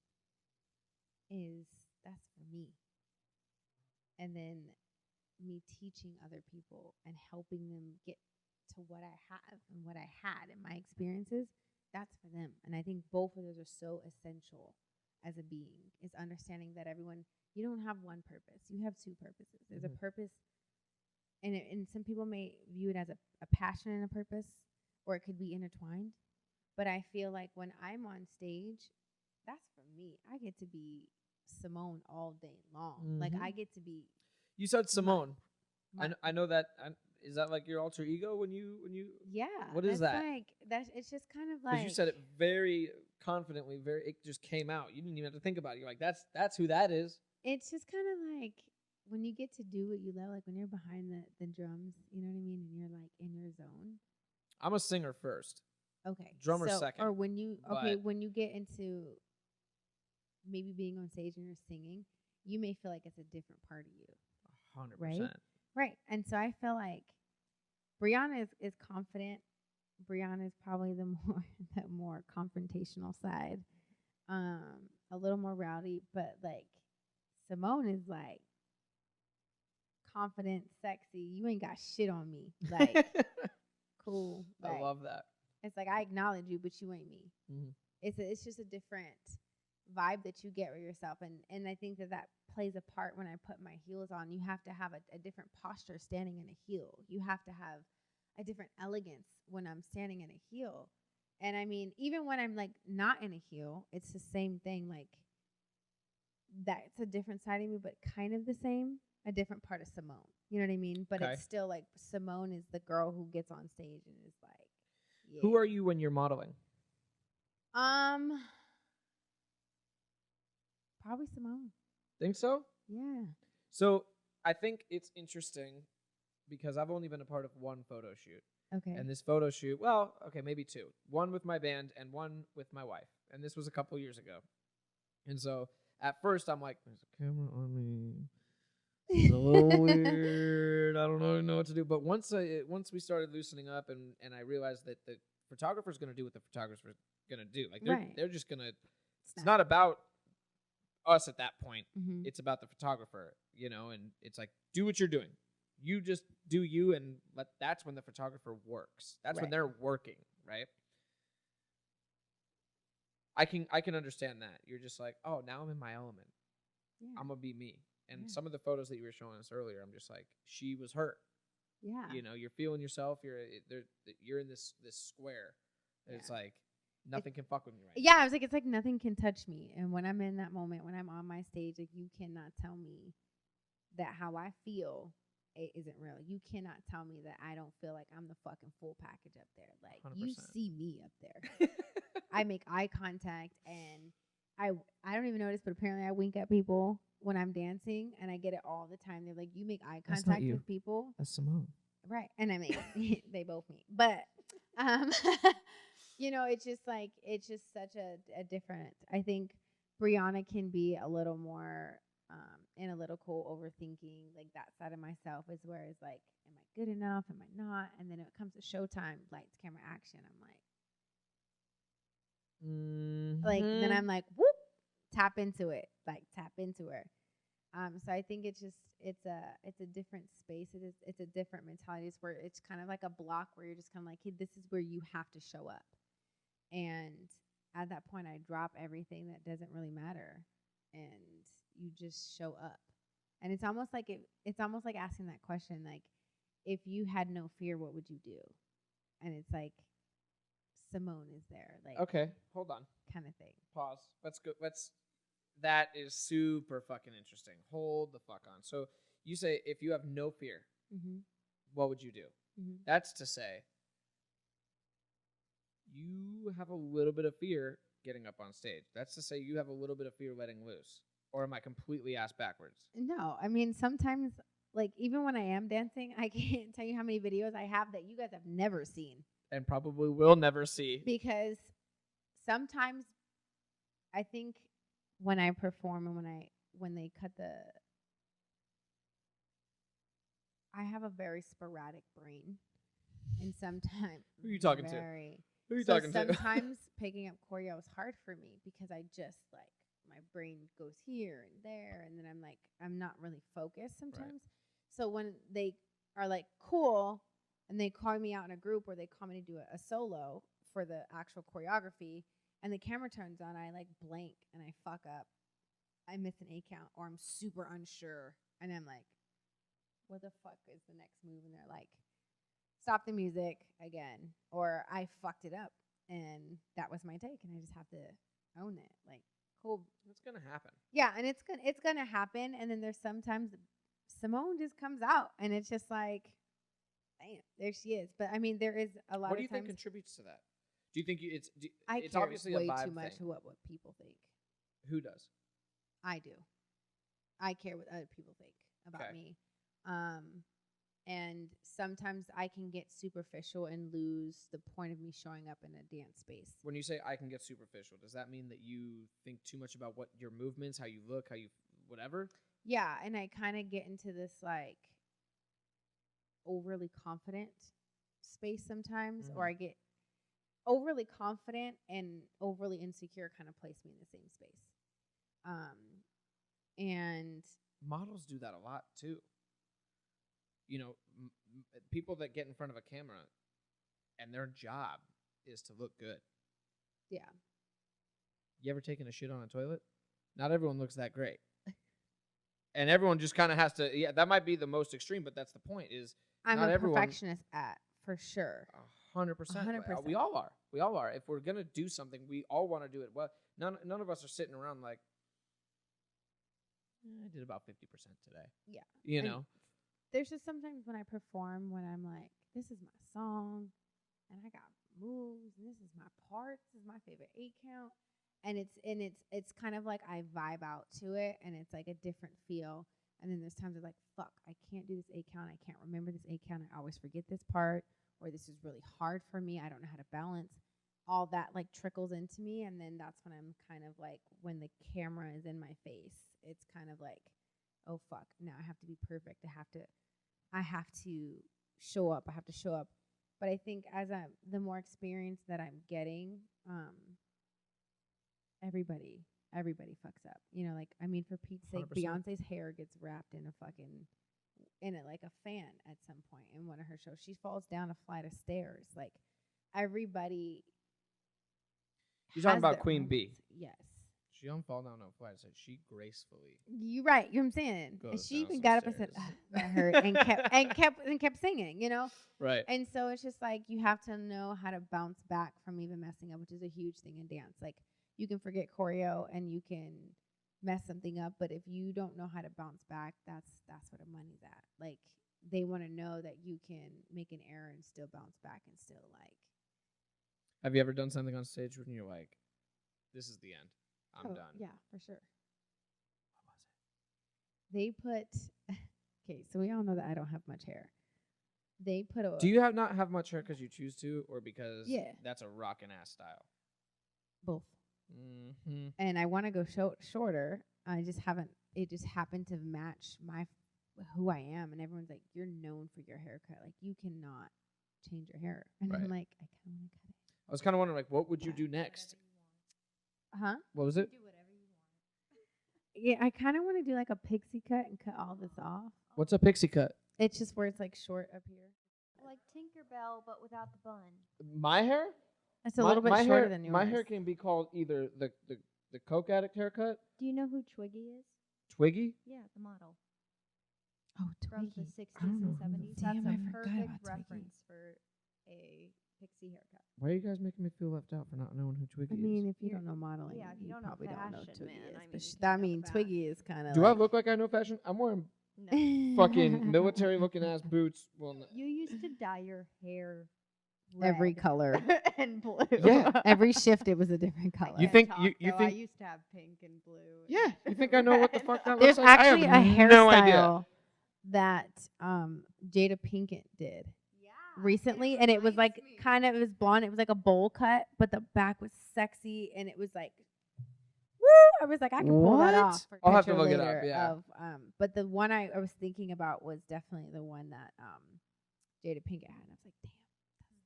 that's for me. And then me teaching other people and helping them get to what I have and what I had in my experiences, that's for them. And I think both of those are so essential as a being, is understanding that you don't have one purpose. You have two purposes. There's a purpose, and some people may view it as a passion and a purpose, or it could be intertwined. But I feel like when I'm on stage, that's for me. I get to be Simone all day long. Like Mhm. I get to be. You said Simone. my- I know that. Is that like your alter ego when you? Yeah. What is that's that? Like that's. It's just kind of Because like you said it very confidently. It just came out. You didn't even have to think about it. You're like, that's who that is. It's just kind of like when you get to do what you love, like when you're behind the drums, you know what I mean, and you're like in your zone. I'm a singer first. Okay. Drummer so, second, Or when you but- when you get into maybe being on stage and you're singing, you may feel like it's a different part of you. 100%. Right. And so I feel like Brianna is confident. Brianna is probably the more confrontational side. A little more rowdy, but like Simone is like confident, sexy. You ain't got shit on me. Like cool. Like, I love that. it's like I acknowledge you, but you ain't me. Mhm. It's just a different vibe that you get with yourself, and I think that plays a part when I put my heels on. You have to have a different posture standing in a heel. You have to have a different elegance when I'm standing in a heel. And I mean, even when I'm like not in a heel, it's the same thing. Like that's a different side of me, but kind of the same. A different part of Simone. You know what I mean? But Okay. it's still like Simone is the girl who gets on stage and is like, yeah. Who are you when you're modeling? Probably Simone. Think so? Yeah. So I think it's interesting because I've only been a part of one photo shoot. Okay. And this photo shoot, well, okay, maybe two. One with my band and one with my wife. And this was a couple years ago. And so at first I'm like, there's a camera on me. It's a little weird. I don't know what to do. But once we started loosening up and I realized that the photographer's going to do what the photographer's going to do. Like they're just going to, it's not about us at that point. Mm-hmm. It's about the photographer, and it's like, do what you're doing. You just do you, and that's when the photographer works. That's when they're working, right? I can understand that. You're just like, oh, now I'm in my element. Yeah. I'm gonna be me. And some of the photos that you were showing us earlier, I'm just like, she was her. Yeah. You're feeling yourself. You're in this square. And it's like nothing can fuck with me right now. Yeah, I was like, it's like nothing can touch me. And when I'm in that moment, when I'm on my stage, like you cannot tell me that how I feel it isn't real. You cannot tell me that I don't feel like I'm the fucking full package up there. Like 100%. you see me up there. I make eye contact and I don't even notice, but apparently I wink at people when I'm dancing, and I get it all the time. They're like, you make eye That's contact not you. with people. That's Simone. Right. And I mean, they both meet. But, it's just like, it's just such a different, I think Brianna can be a little more analytical, overthinking, like that side of myself is where it's like, am I good enough? Am I not? And then when it comes to showtime, lights, camera, action, I'm like, then I'm like, whoop, tap into it, like tap into her. So I think it's a different space. It's a different mentality. It's where it's kind of like a block where you're just kind of like, hey, this is where you have to show up. And at that point, I drop everything that doesn't really matter, and you just show up. And it's almost like asking that question, like, if you had no fear, what would you do? And it's like, Simone is there, like, Okay, hold on. kind of thing. Pause. Let's go. That is super fucking interesting. Hold the fuck on. So you say if you have no fear, what would you do? That's to say, you have a little bit of fear getting up on stage. That's to say you have a little bit of fear letting loose. Or am I completely ass backwards? No, I mean, sometimes, like, even when I am dancing, I can't tell you how many videos I have that you guys have never seen. And probably will never see. Because sometimes I think when I perform and when they cut I have a very sporadic brain. And sometimes Who are you talking to? Who are you talking to? Sometimes picking up choreo is hard for me because I just like my brain goes here and there, and then I'm not really focused sometimes. Right. So when they are like cool and they call me out in a group or they call me to do a solo for the actual choreography and the camera turns on, I like blank and I fuck up. I miss an A count or I'm super unsure and I'm like, what the fuck is the next move? And they're like, stop the music again, or I fucked it up and that was my take and I just have to own it. Like, cool. It's gonna happen. Yeah, and it's gonna happen. And then there's sometimes Simone just comes out, and it's just like, damn, there she is. But I mean, there is a lot What do of you think times contributes to that? Do you think I it's care obviously way a vibe too much thing? what people think. Who does? I do. I care what other people think about Okay. me. And sometimes I can get superficial and lose the point of me showing up in a dance space. When you say I can get superficial, does that mean that you think too much about what your movements, how you look, how you whatever? Yeah, and I kind of get into this like overly confident space sometimes, or I get overly confident and overly insecure kind of place me in the same space. And Models do that a lot too. You know, people that get in front of a camera and their job is to look good. yeah, You ever taken a shit on a toilet? Not everyone looks that great. And everyone just kind of has to, yeah, that might be the most extreme, but that's the point is I'm not a everyone- perfectionist for sure. 100%. 100%. We all are. We all are. If we're going to do something, we all want to do it well. None of us are sitting around like, I did about 50% today. Yeah. You And know? There's just sometimes when I perform when I'm like, this is my song, and I got moves, and this is my part, this is my favorite 8 count, and it's kind of like I vibe out to it, and it's like a different feel. And then there's times I'm like, fuck, I can't do this 8 count, I can't remember this 8 count, I always forget this part, or this is really hard for me, I don't know how to balance. All that like trickles into me, and then that's when I'm kind of like, when the camera is in my face, it's kind of like, oh fuck, now I have to be perfect. I have to show up. But I think as the more experience that I'm getting, everybody fucks up. You know, like, I mean, for Pete's sake, 100%. Beyonce's hair gets wrapped in like a fan at some point in one of her shows. She falls down a flight of stairs. Like, everybody. You're talking has about their Queen moments. Bee. Yes. She don't fall down no flight. She gracefully. You're right. You know what I'm saying? And Goes she down even some got up and said, stairs. that hurt, and kept singing, you know? Right. And so it's just like, you have to know how to bounce back from even messing up, which is a huge thing in dance. Like, you can forget choreo and you can mess something up, but if you don't know how to bounce back, that's where the money's at. Like, they want to know that you can make an error and still bounce back and still like. Have you ever done something on stage when you're like, this is the end. I'm done. Yeah, for sure. What was it? They put, okay, so we all know that I don't have much hair. They put a. Do you not have much hair because you choose to, or because Yeah. that's a rockin' ass style? Both. Mm-hmm. And I want to go shorter. I just haven't. It just happened to match who I am, and everyone's like, "You're known for your haircut. Like, you cannot change your hair." And I'm Right. like, I kind of want to cut it. I was kind of wondering, like, what would you do next? Huh? What was it? Do whatever you want. Yeah, I kind of want to do like a pixie cut and cut all this off. What's a pixie cut? It's just where it's like short up here. Like Tinkerbell, but without the bun. My hair? It's a little bit shorter hair, than yours. My hair can be called either the Coke Addict haircut, Do you know who Twiggy is? Twiggy. Yeah, the model Oh, from the Twiggy. 60s I don't know and who- 70s. Damn, That's I a forgot perfect about Twiggy. reference for a pixie haircut. Why are you guys making me feel left out for not knowing who Twiggy I mean, is? if you You're- don't know modeling, yeah, if you you don't know probably don't know fashion, Twiggy man, is. I mean, But you I can't know mean, the Twiggy is kind of. Do I look like I know fashion? I'm wearing No. fucking military looking ass boots. Well, You used to dye your hair every red color? and blue. Yeah. Every shift, it was a different color. You Can't think- talk, you though. think- I used to have pink and blue. yeah. You think I know what the fuck that There's looks like? actually I a have no idea. hairstyle that Jada Pinkett did Yeah. recently, and it was like reminds me. kind of, it was blonde. It was like a bowl cut, but the back was sexy, and it was like, woo! I was like, I can pull that What? off. For a I'll have to picture look it up, later yeah. Of, but the one I was thinking about was definitely the one that Jada Pinkett had. And I was like, damn,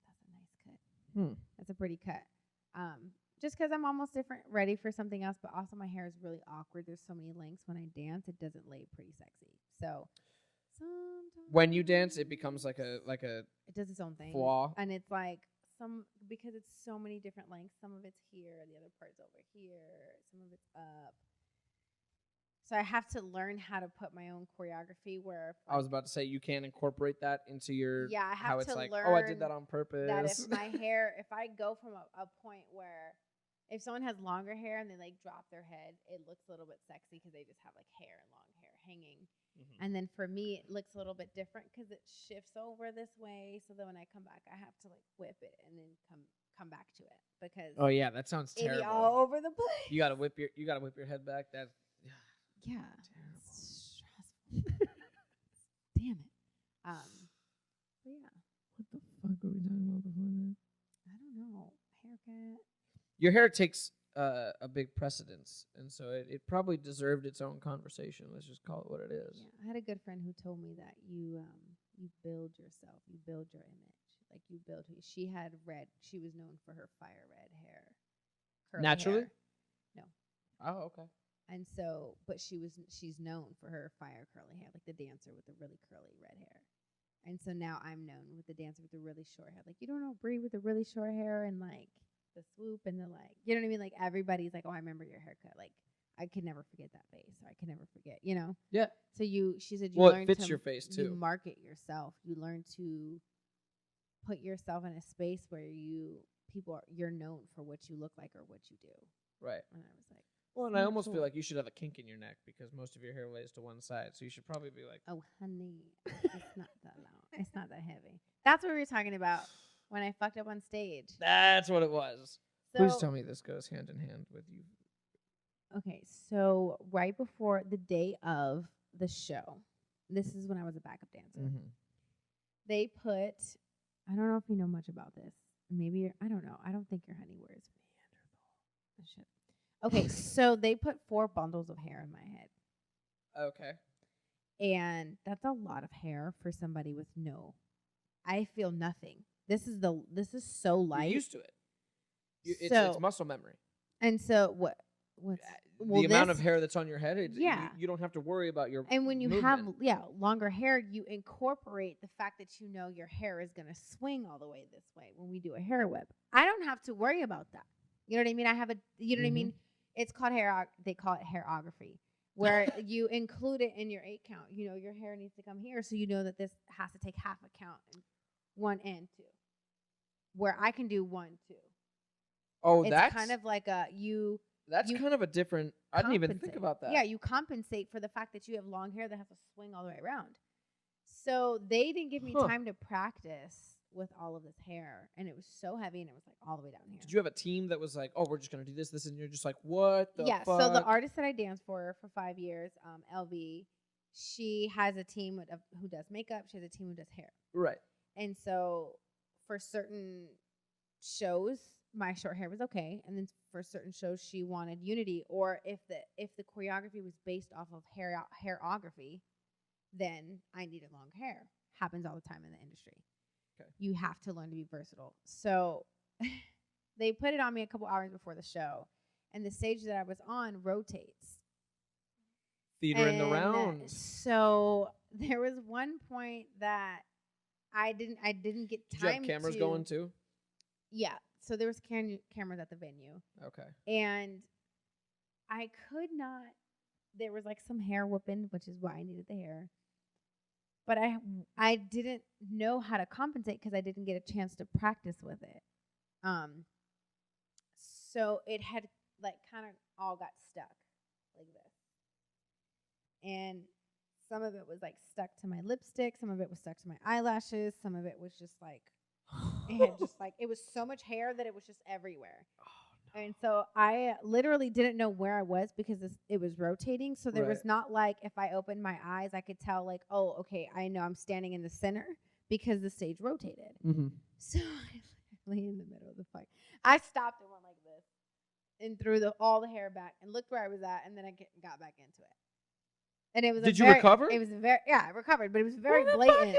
that's a nice cut. Hmm. That's a pretty cut. Just because I'm almost ready for something else, but also my hair is really awkward. There's so many lengths when I dance, it doesn't lay pretty sexy. So When you dance, it becomes like a it does its own thing. flaw. And it's like because it's so many different lengths. Some of it's here, the other part's over here, some of it's up. So I have to learn how to put my own choreography where if, I was about to say you can't incorporate that into your Yeah, I how have it's to like, learn oh, I did that on purpose. that if my hair, if I go from a point where if someone has longer hair and they like drop their head, it looks a little bit sexy because they just have like hair and long hair hanging. Mm-hmm. And then for me, it looks a little bit different because it shifts over this way. So then when I come back, I have to like whip it and then come back to it because Oh yeah, that sounds it be terrible. all over the place. You gotta whip your head back. That Yeah, terrible. it's stressful. Damn it. But yeah, What the fuck were we talking about before that? I don't know. Haircut. Your hair takes a big precedence, and so it probably deserved its own conversation. Let's just call it what it is. Yeah, I had a good friend who told me that you build yourself, you build your image, like you build who. She had red. She was known for her fire red hair. Curly Naturally? hair. No. Oh, okay. And so, but she's known for her fire curly hair, like the dancer with the really curly red hair. And so now I'm known with the dancer with the really short hair. Like, you don't know Bri with the really short hair and like the swoop and the like, you know what I mean? Like everybody's like, oh, I remember your haircut. Like I could never forget that face, or I could never forget, you know? Yeah. So she said Well, learn it fits to your face you too. market yourself. You learn to put yourself in a space where you're known for what you look like or what you do. Right. And I was like, Well, and I so almost cool. feel like you should have a kink in your neck because most of your hair lays to one side. So you should probably be like, oh, honey, it's not that long. It's not that heavy. That's what we were talking about when I fucked up on stage. that's what it was. So, Please tell me this goes hand in hand with you. okay, so right before the day of the show, this is when I was a backup dancer. Mm-hmm. They put, I don't know if you know much about this. Maybe I don't know. I don't think your honey wears Neanderthal. Shit. Okay, so they put 4 bundles of hair in my head. Okay. And that's a lot of hair for somebody with no. I feel nothing. This is so light. You're used to it. So- It's muscle memory. And so what's The amount of hair that's on your head, Yeah. you don't have to worry about your and when you movement. have longer hair, you incorporate the fact that you know your hair is going to swing all the way this way when we do a hair whip. I don't have to worry about that. You know what I mean? You know what I mean? It's called they call it hairography, where you include it in your 8 count. You know, your hair needs to come here, so you know that this has to take half a count, 1 and 2. Where I can do 1, 2. Oh, It's that's kind of like you kind of a different. I didn't even think compensate. about that. Yeah, you compensate for the fact that you have long hair that has to swing all the way around. So they didn't give me time to practice with all of this hair, and it was so heavy, and it was like all the way down here. Did you have a team that was like, "Oh, we're just gonna do this," and you're just like, "What the fuck?" So the artist that I danced for 5 years, LV, she has a team who does makeup. She has a team who does hair. Right. And so for certain shows, my short hair was okay, and then for certain shows, she wanted unity. Or if the choreography was based off of hairography, then I needed long hair. Happens all the time in the industry. Okay. You have to learn to be versatile. So they put it on me a couple hours before the show, and the stage that I was on rotates. Theater in the rounds. So there was one point that I didn't get Did time. you have cameras going too? Yeah. So there was cameras at the venue, Okay. and I could not. There was like some hair whooping, which is why I needed the hair. But I didn't know how to compensate because I didn't get a chance to practice with it. So it had like kind of all got stuck like this. And some of it was like stuck to my lipstick, some of it was stuck to my eyelashes, some of it was just like it was so much hair that it was just everywhere. Oh, no. And so I literally didn't know where I was because it was rotating. So there was not like if I opened my eyes, I could tell like, oh, okay, I know I'm standing in the center because the stage rotated. Mm-hmm. So I literally in the middle of the fight, I stopped and went like this and threw all the hair back and looked where I was at, and then I got back into it. And it was Did you recover? It was I recovered, but it was very blatant.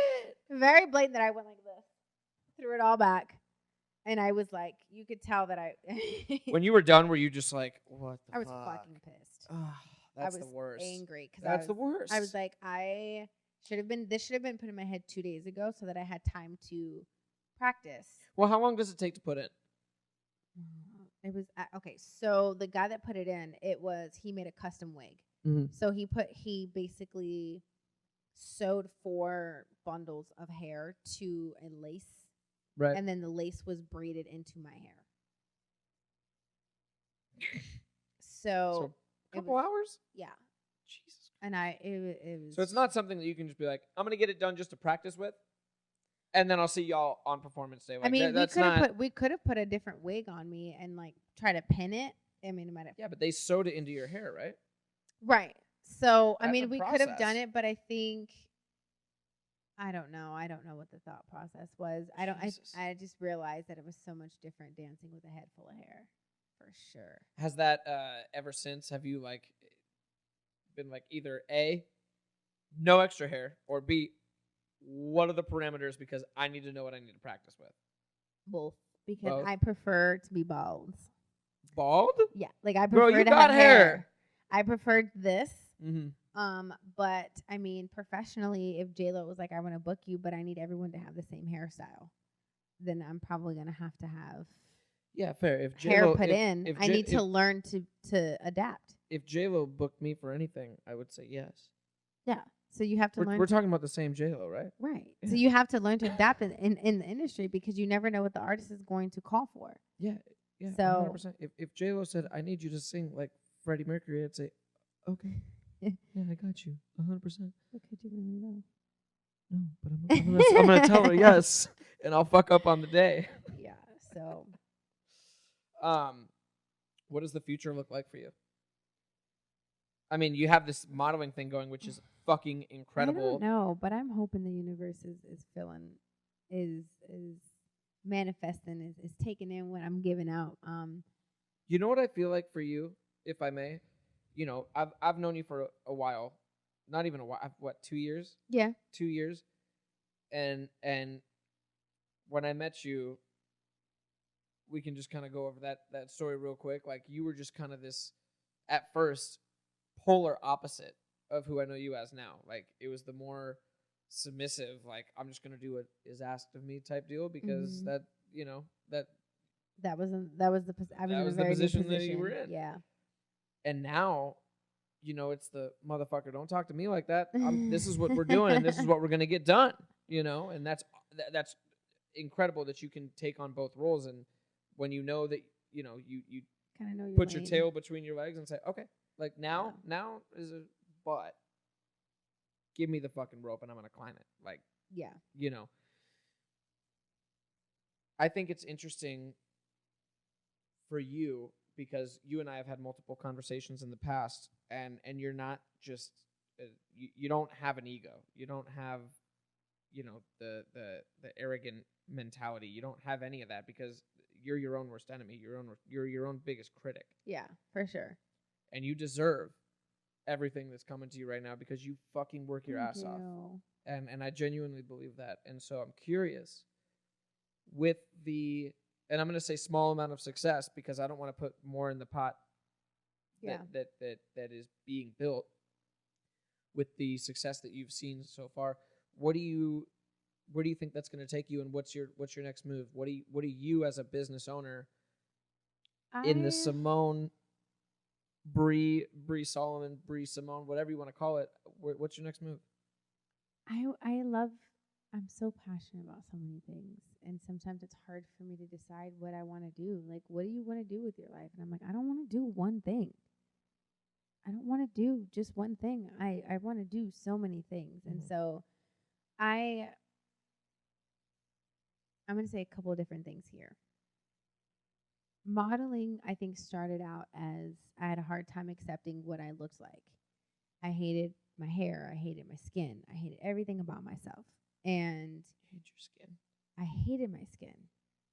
Very blatant that I went like this. Threw it all back, and I was like, you could tell that I. When you were done, were you just like, what the I was fuck? fucking pissed. That's I was the worst. Angry because That's the worst. I was like, this should have been put in my head 2 days ago so that I had time to practice. Well, how long does it take to put in? It was okay. So the guy that put it in, he made a custom wig. Mm-hmm. So he basically sewed 4 bundles of hair to a lace. Right. And then the lace was braided into my hair. So a couple hours? Yeah. Jesus. And it was. So it's not something that you can just be like, I'm gonna get it done just to practice with, and then I'll see y'all on performance day. Like, I mean, that's not. we could have put a different wig on me and like try to pin it. I mean, it might have. Yeah, but they sewed it into your hair, right? Right. So I That's mean, a we could have done process. it, but I think I don't know. I don't know what the thought process was. I don't. Jesus. I just realized that it was so much different dancing with a head full of hair, for sure. Has that ever since? Have you like been like either A, no extra hair, or B, what are the parameters because I need to know what I need to practice with? Both, because Both? I prefer to be bald. Bald? Yeah, like I Girl, prefer you to got have hair. I preferred this. Mm-hmm. But I mean, professionally, if J-Lo was like, I want to book you, but I need everyone to have the same hairstyle, then I'm probably gonna have to have Yeah, fair. If hair J-Lo, put in. if I need to learn to adapt. If J-Lo booked me for anything, I would say yes. Yeah. So you have to learn. We're talking about the same J-Lo, right? Right. Yeah. So you have to learn to adapt in the industry because you never know what the artist is going to call for. Yeah, yeah. So 100%. If J-Lo said, "I need you to sing like Freddie Mercury," I'd say, "Okay, yeah, I got you, 100%." But could you really know? No, but I'm gonna tell her yes, and I'll fuck up on the day. Yeah. So What does the future look like for you? I mean, you have this modeling thing going, which is fucking incredible. I don't know, but I'm hoping the universe is filling, is manifesting, is taking in what I'm giving out. You know what I feel like for you, if I may? You know, I've known you for a while, not even a while. What, 2 years? Yeah. 2 years, and when I met you, we can just kind of go over that story real quick. Like, you were just kind of this, at first, polar opposite of who I know you as now. Like, it was the more submissive, like, I'm just gonna do what is asked of me type deal because that, you know, that was the I was in a was the very good position that you were in. Yeah. And now, you know, it's the motherfucker, don't talk to me like that. This is what we're doing, and this is what we're gonna get done. You know, and that's incredible that you can take on both roles. And when you know that, you know, you kind of know your put your lane. tail between your legs and say, okay, like now is a but. Give me the fucking rope and I'm gonna climb it. Like, yeah, you know. I think it's interesting for you because you and I have had multiple conversations in the past, and you're not just you don't have an ego. You don't have, you know, the arrogant mentality. You don't have any of that because you're your own worst enemy. You're your own biggest critic. Yeah, for sure. And you deserve everything that's coming to you right now because you fucking work your ass off. And I genuinely believe that. And so I'm curious with the, and I'm going to say small amount of success because I don't want to put more in the pot that is being built with the success that you've seen so far. Where do you think that's going to take you, and what's your next move? What do you as a business owner in the Simone, Bri Soloman, Bri Simone, whatever you want to call it, what's your next move? I'm so passionate about so many things, and sometimes it's hard for me to decide what I want to do. Like, what do you want to do with your life? And I'm like, I don't want to do one thing. I don't want to do just one thing. I want to do so many things. And so I'm going to say a couple of different things here. Modeling, I think, started out as I had a hard time accepting what I looked like. I hated my hair. I hated my skin. I hated everything about myself. And you hate your skin. I hated my skin.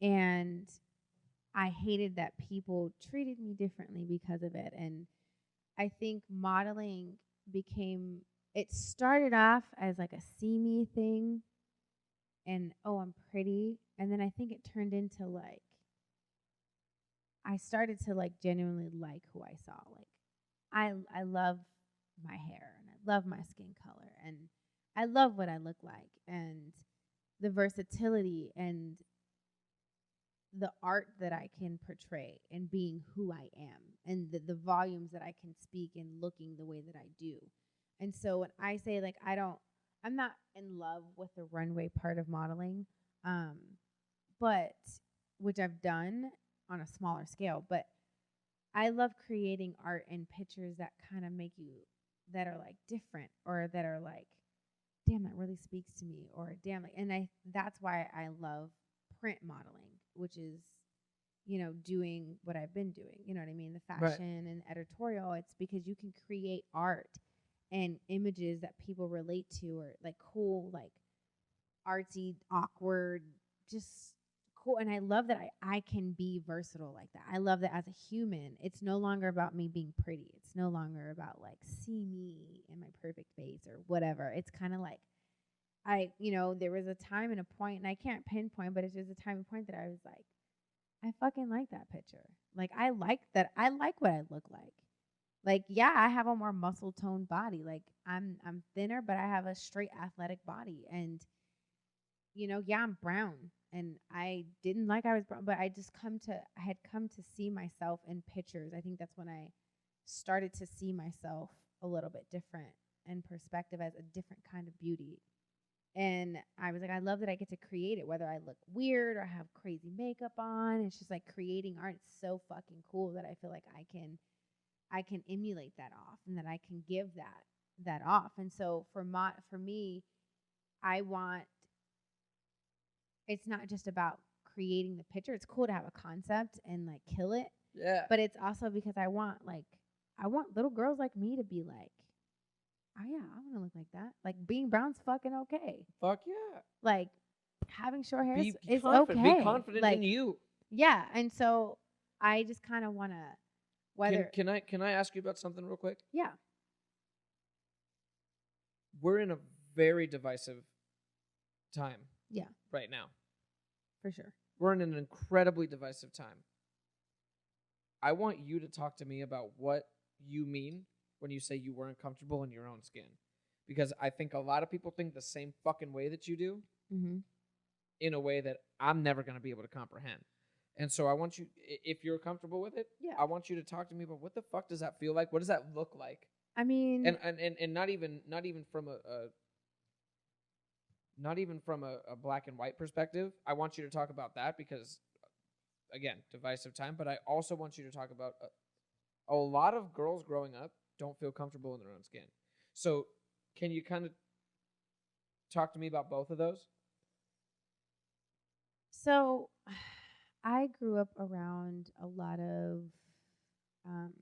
And I hated that people treated me differently because of it. And I think modeling it started off as like a see me thing and, oh, I'm pretty. And then I think it turned into like, I started to like genuinely like who I saw. Like, I love my hair and I love my skin color and I love what I look like and the versatility and the art that I can portray and being who I am and the volumes that I can speak and looking the way that I do. And so when I say like I'm not in love with the runway part of modeling, but which I've done on a smaller scale, but I love creating art and pictures that kind of make you, that are like different, or that are like, damn, that really speaks to me, or damn, like, and that's why I love print modeling, which is, doing what I've been doing. You know what I mean? The Right. fashion and editorial. It's because you can create art and images that people relate to, or like cool, like artsy, awkward, just cool. And I love that I can be versatile like that. I love that as a human, it's no longer about me being pretty. It's no longer about like, see me in my perfect face or whatever. It's kind of like, there was a time and a point, and I can't pinpoint, but it's just a time and point that I was like, I fucking like that picture. Like, I like that. I like what I look like. Like, yeah, I have a more muscle toned body. Like, I'm thinner, but I have a straight athletic body. And, yeah, I'm brown. And I didn't like I was brown, but I had come to see myself in pictures. I think that's when I started to see myself a little bit different in perspective, as a different kind of beauty. And I was like, I love that I get to create it, whether I look weird or have crazy makeup on. It's just like creating art. It's so fucking cool that I feel like I can emulate that off, and that I can give that off. And so for me, I want, it's not just about creating the picture. It's cool to have a concept and like kill it, Yeah. but it's also because I want little girls like me to be like, oh yeah, I want to look like that. Like, being brown's fucking okay. Fuck yeah. Like, having short hair is confident. okay. Be confident like, in you. Yeah, and so I just kind of want to, whether Can I ask you about something real quick? yeah, We're in a very divisive time. Yeah. Right now. for sure. We're in an incredibly divisive time. I want you to talk to me about what you mean when you say you weren't comfortable in your own skin. Because I think a lot of people think the same fucking way that you do, Mm-hmm. in a way that I'm never going to be able to comprehend. And so I want you, if you're comfortable with it, Yeah. I want you to talk to me about what the fuck does that feel like? What does that look like? I mean, And not even from a black and white perspective. I want you to talk about that because, again, divisive time. But I also want you to talk about a lot of girls growing up don't feel comfortable in their own skin. So can you kind of talk to me about both of those? so I grew up around a lot of, um,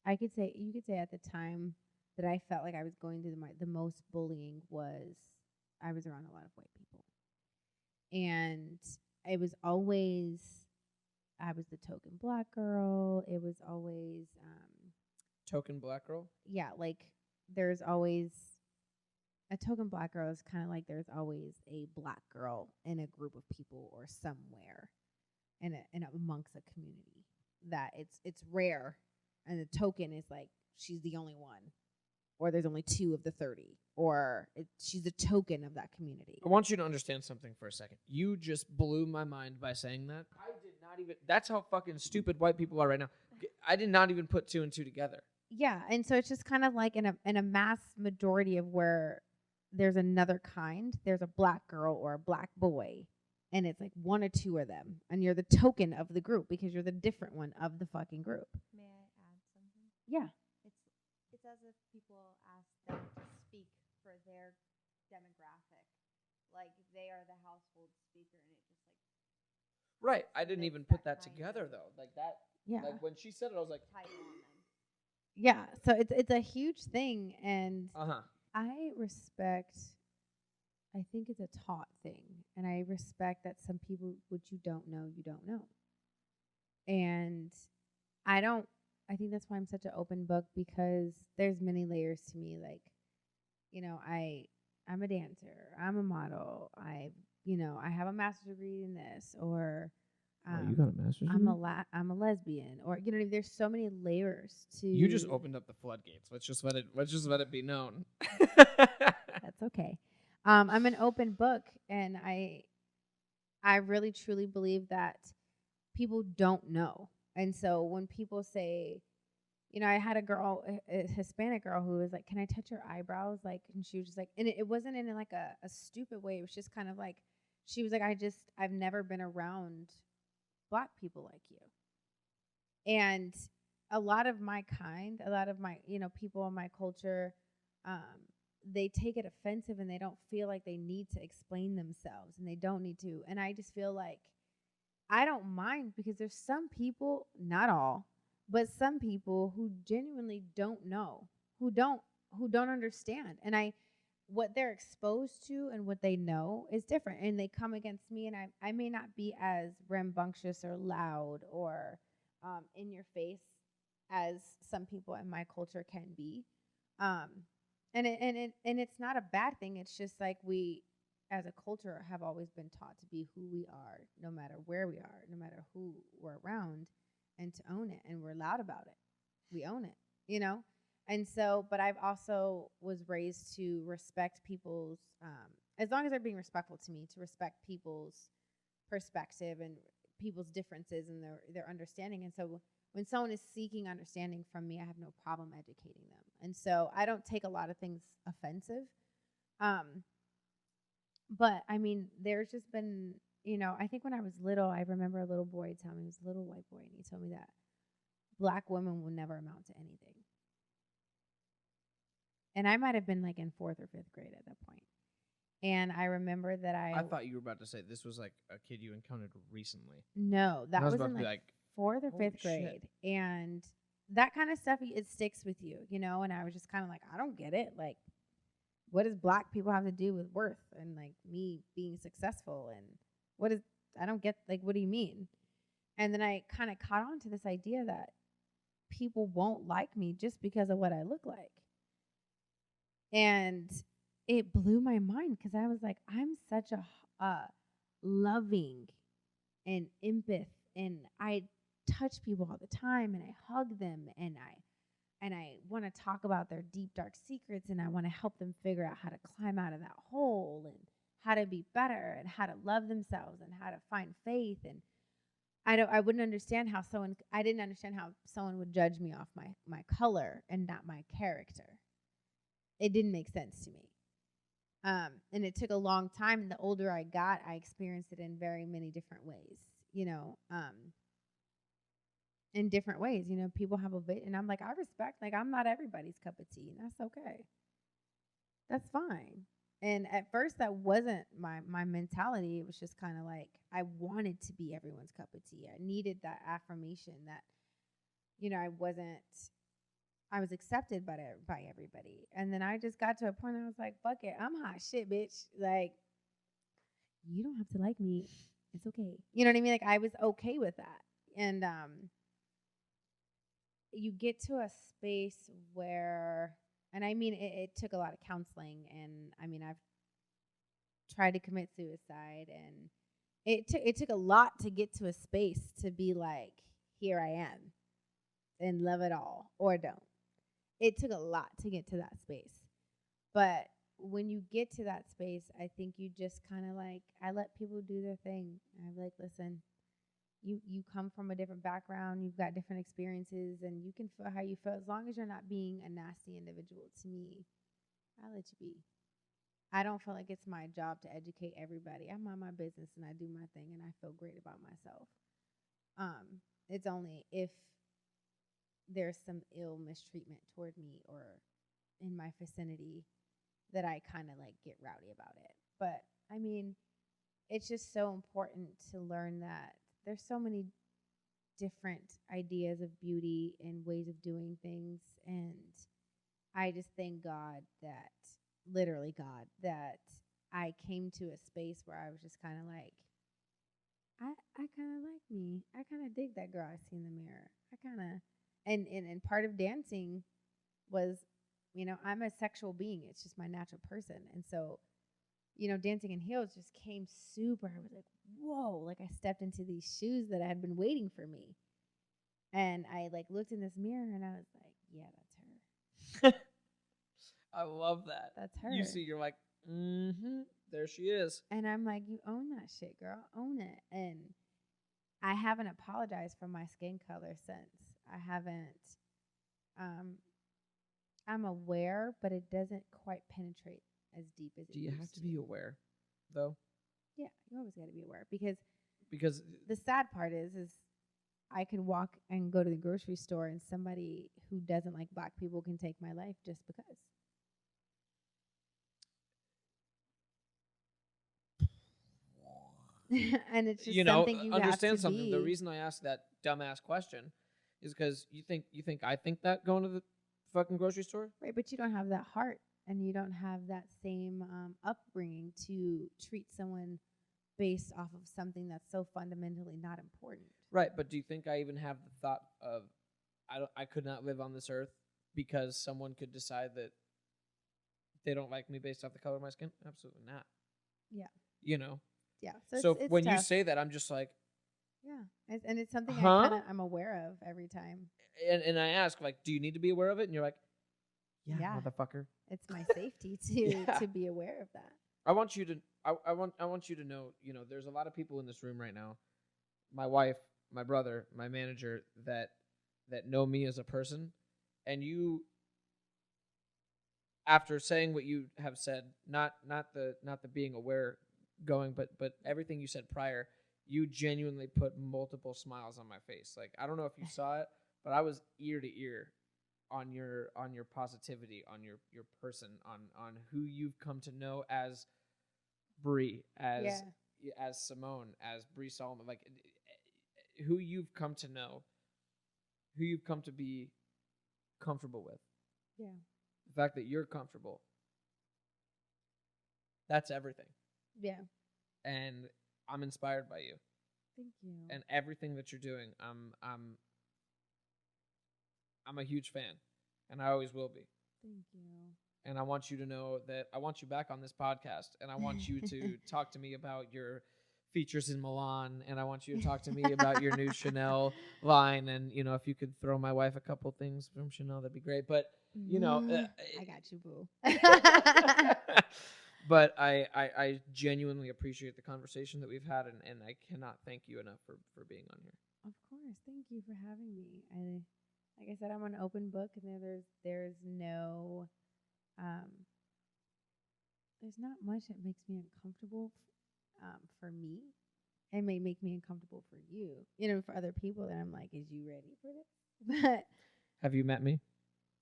you could say at the time that I felt like I was going through the most bullying was I was around a lot of white people. And it was always, I was the token black girl. It was always, Token black girl? yeah, like there's always a token black girl is kind of like there's always a black girl in a group of people or somewhere in amongst a community, that it's rare, and the token is like she's the only one, or there's only 2 of the 30, or she's the token of that community. I want you to understand something for a second. You just blew my mind by saying that. I did not even. That's how fucking stupid white people are right now. I did not even put 2 and 2 together. Yeah, and so it's just kind of like in a mass majority of where there's another kind, there's a black girl or a black boy, and it's like 1 or 2 of them, and you're the token of the group because you're the different one of the fucking group. May I add something? Yeah. It's as if people ask them to speak for their demographic, like they are the household speaker, and it just like Right. I didn't Makes even put that that kind together of- though. Like that. Yeah. Like when she said it, I was like, title on them. Yeah, so it's a huge thing, and uh-huh. I think it's a taught thing, and I respect that some people, what you don't know, you don't know. And I think that's why I'm such an open book, because there's many layers to me. Like, I'm a dancer, I'm a model, I have a master's degree in this, or you got a master's I'm degree? I'm a lesbian, or there's so many layers to. You just opened up the floodgates. Let's just let it be known. That's okay. I'm an open book, and I really truly believe that people don't know. And so when people say, I had a girl, a Hispanic girl, who was like, "Can I touch your eyebrows?" Like, and she was just like, and it wasn't in like a stupid way. It was just kind of like, she was like, I've never been around black people like you. And a lot of my kind, a lot of my, people in my culture, um, they take it offensive and they don't feel like they need to explain themselves and they don't need to. And I just feel like I don't mind because there's some people, not all, but some people who genuinely don't know, who don't understand. And what they're exposed to and what they know is different. And they come against me and I may not be as rambunctious or loud or in your face as some people in my culture can be. Um, and it's not a bad thing. It's just like we as a culture have always been taught to be who we are, no matter where we are, no matter who we're around, and to own it. And we're loud about it. We own it, you know? And so, but I've also was raised to respect people's, as long as they're being respectful to me, to respect people's perspective and people's differences and their understanding. And so when someone is seeking understanding from me, I have no problem educating them. And so I don't take a lot of things offensive. But I mean, there's just been, I think when I was little, I remember a little boy telling me, he was a little white boy, and he told me that black women will never amount to anything. And I might have been like in 4th or 5th grade at that point. And I remember that I thought you were about to say this was like a kid you encountered recently. No, that I was was about in to be like like, 4th or holy 5th grade. shit. And that kind of stuff, it sticks with you, And I was just kind of like, I don't get it. Like, what does black people have to do with worth and like me being successful? And I don't get, like, what do you mean? And then I kind of caught on to this idea that people won't like me just because of what I look like. And it blew my mind because I was like, I'm such a loving and empath, and I touch people all the time, and I hug them, and I want to talk about their deep dark secrets, and I want to help them figure out how to climb out of that hole and how to be better and how to love themselves and how to find faith. And I wouldn't understand how I didn't understand how someone would judge me off my color and not my character. It didn't make sense to me. And it took a long time. And the older I got, I experienced it in very many different ways, in different ways. People have a bit, and I'm like, I respect, like, I'm not everybody's cup of tea, and that's okay. That's fine. And at first, that wasn't my mentality. It was just kind of like I wanted to be everyone's cup of tea. I needed that affirmation that, I was accepted by everybody. And then I just got to a point where I was like, fuck it, I'm hot shit, bitch. Like, you don't have to like me. It's okay. You know what I mean? Like, I was okay with that. And you get to a space where, and I mean, it took a lot of counseling. And I mean, I've tried to commit suicide, and it took a lot to get to a space to be like, here I am, and love it all or don't. It took a lot to get to that space. But when you get to that space, I think you just kind of like, I let people do their thing. I'm like, listen, you come from a different background, you've got different experiences, and you can feel how you feel. As long as you're not being a nasty individual to me, I'll let you be. I don't feel like it's my job to educate everybody. I mind my business and I do my thing and I feel great about myself. It's only if there's some ill mistreatment toward me or in my vicinity that I kind of like get rowdy about it. But I mean, it's just so important to learn that there's so many different ideas of beauty and ways of doing things. And I just thank God that, literally God, that I came to a space where I was just kind of like, I kind of like me. I kind of dig that girl I see in the mirror. I kind of, and part of dancing was, I'm a sexual being. It's just my natural person. And so, dancing in heels just came super. I was like, whoa, like I stepped into these shoes that had been waiting for me. And I like looked in this mirror and I was like, yeah, that's her. I love that. That's her. You see, you're like, there she is. And I'm like, you own that shit, girl. Own it. And I haven't apologized for my skin color since. I haven't. I'm aware, but it doesn't quite penetrate as deep as it Do you used have to be aware, though? Yeah, you always got to be aware because Because the sad part is I could walk and go to the grocery store and somebody who doesn't like black people can take my life just because. And it's just something you have understand to something. The be. reason I asked that dumbass question is because you think I think that going to the fucking grocery store. Right, but you don't have that heart and you don't have that same upbringing to treat someone based off of something that's so fundamentally not important. Right, but do you think I even have the thought of I could not live on this earth because someone could decide that they don't like me based off the color of my skin? Absolutely not. Yeah. You know. Yeah. So it's when you tough. say that, I'm just like, yeah, and it's something Huh? I'm aware of every time. and I ask like, do you need to be aware of it? And you're like, yeah, Yeah. motherfucker. It's my safety Yeah. to be aware of that. I want you to I want you to know, there's a lot of people in this room right now. My wife, my brother, my manager that know me as a person, and you, after saying what you have said, not the being aware going, but everything you said prior, you genuinely put multiple smiles on my face. Like, I don't know if you saw it, but I was ear to ear on your positivity, on your person, on who you've come to know as Bri, as Simone, as Bri Soloman, like who you've come to know, who you've come to be comfortable with. Yeah. The fact that you're comfortable, that's everything. Yeah. And I'm inspired by you. Thank you. And everything that you're doing, I'm a huge fan, and I always will be. Thank you. And I want you to know that I want you back on this podcast, and I want you to talk to me about your features in Milan, and I want you to talk to me about your new Chanel line, and if you could throw my wife a couple things from Chanel, that'd be great. But I got you, boo. but I genuinely appreciate the conversation that we've had, and I cannot thank you enough for being on here. Of course, thank you for having me. Like I said, I'm an open book, and there's no there's not much that makes me uncomfortable for me. It may make me uncomfortable for you, for other people that I'm like, is you ready for this? But have you met me?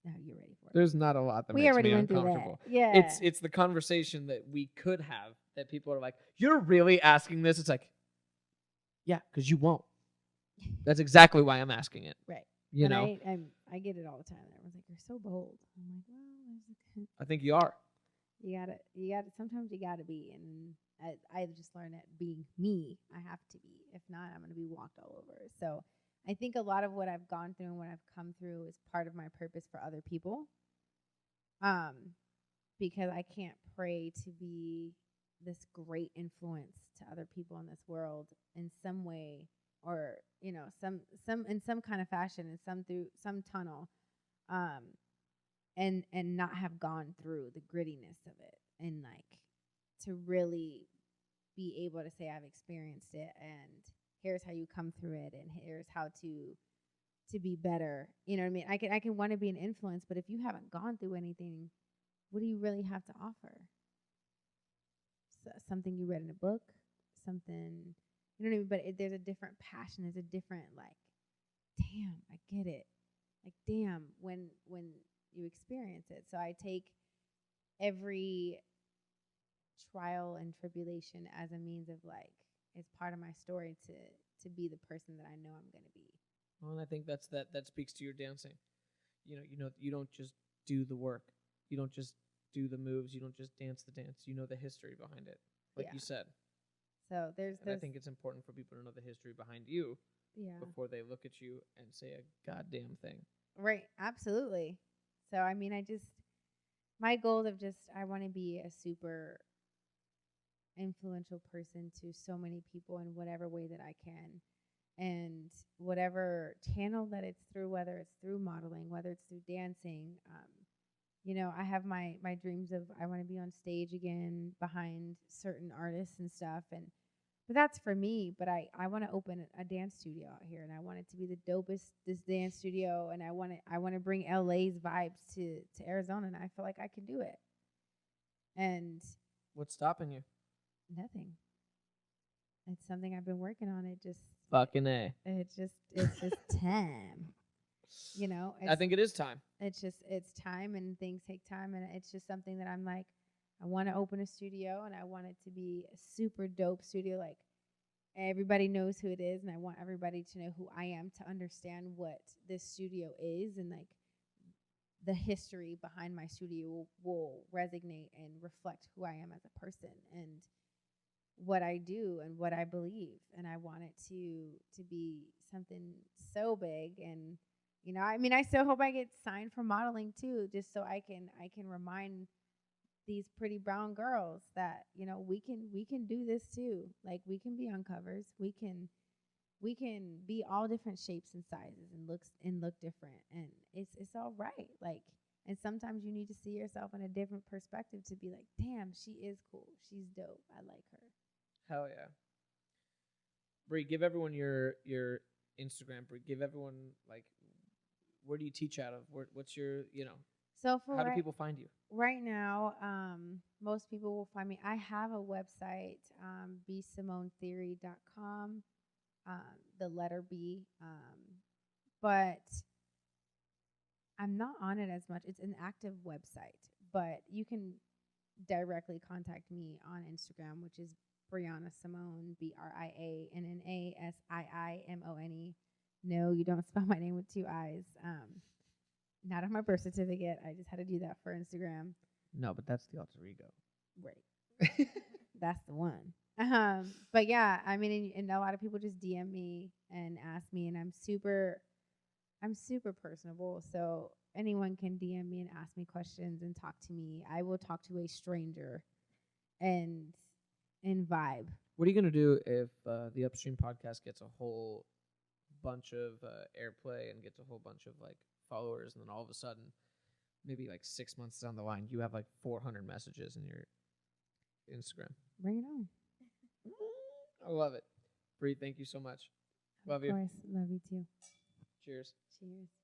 No, you're ready for it. There's not a lot that we makes already me went uncomfortable. Through that. Yeah. It's the conversation that we could have that people are like, you're really asking this? It's like, yeah, because you won't. That's exactly why I'm asking it. Right. You know? I get it all the time. Everyone's like, you're so bold. I'm like, well, I think you are. You gotta, sometimes you gotta be. And I just learned that being me, I have to be. If not, I'm going to be walked all over. So I think a lot of what I've gone through and what I've come through is part of my purpose for other people. Because I can't pray to be this great influence to other people in this world in some way, or some in some kind of fashion, and some through some tunnel, and not have gone through the grittiness of it, and like to really be able to say I've experienced it, and here's how you come through it, and here's how to be better. You know what I mean? I can want to be an influence, but if you haven't gone through anything, what do you really have to offer? Something you read in a book, something, you know what I mean? But there's a different passion. There's a different, like, damn, I get it. Like, damn, when you experience it. So I take every trial and tribulation as a means of, like, it's part of my story to be the person that I know I'm going to be. Well, and I think that speaks to your dancing. You don't just do the work. You don't just do the moves. You don't just dance the dance. You know the history behind it, like you said. So there's I think it's important for people to know the history behind you before they look at you and say a goddamn thing. Right, absolutely. So I mean, my goals of I want to be a super influential person to so many people in whatever way that I can, and whatever channel that it's through, whether it's through modeling, whether it's through dancing. I have my dreams of I want to be on stage again behind certain artists and stuff, but that's for me. But I want to open a dance studio out here, and I want it to be the dopest this dance studio, and I want to bring LA's vibes to Arizona, and I feel like I can do it. And what's stopping you? Nothing. It's something I've been working on. It just Fucking A. it's just time. You know, I think it is time. it's time, and things take time, and it's just something that I'm like, I want to open a studio, and I want it to be a super dope studio, like everybody knows who it is, and I want everybody to know who I am, to understand what this studio is, and like the history behind my studio will resonate and reflect who I am as a person and what I do and what I believe. And I want it to be something so big. And you know, I mean, I still hope I get signed for modeling too, just so I can remind these pretty brown girls that, you know, we can do this too. Like, we can be on covers. We can be all different shapes and sizes and look different, and it's all right. Like, and sometimes you need to see yourself in a different perspective to be like, damn, she is cool, she's dope, I like her. Hell yeah. Bri, give everyone your Instagram. Bri, give everyone, like, where do you teach out of? What's your, you know, So for how do people find you? right now, most people will find me. I have a website, bsimonetheory.com, the letter B, but I'm not on it as much. It's an active website, but you can directly contact me on Instagram, which is Brianna Simone, BriannaSiimone. No, you don't spell my name with two I's. Not on my birth certificate. I just had to do that for Instagram. No, but that's the alter ego. Right. That's the one. But yeah, I mean, and a lot of people just DM me and ask me, and I'm super personable. So anyone can DM me and ask me questions and talk to me. I will talk to a stranger and vibe. What are you gonna do if the Upstream podcast gets a whole bunch of airplay and gets a whole bunch of like followers, and then all of a sudden, maybe like 6 months down the line, you have like 400 messages in your Instagram? Bring it on. I love it. Bri, thank you so much. Love you. Of course. Love you too. Cheers. Cheers.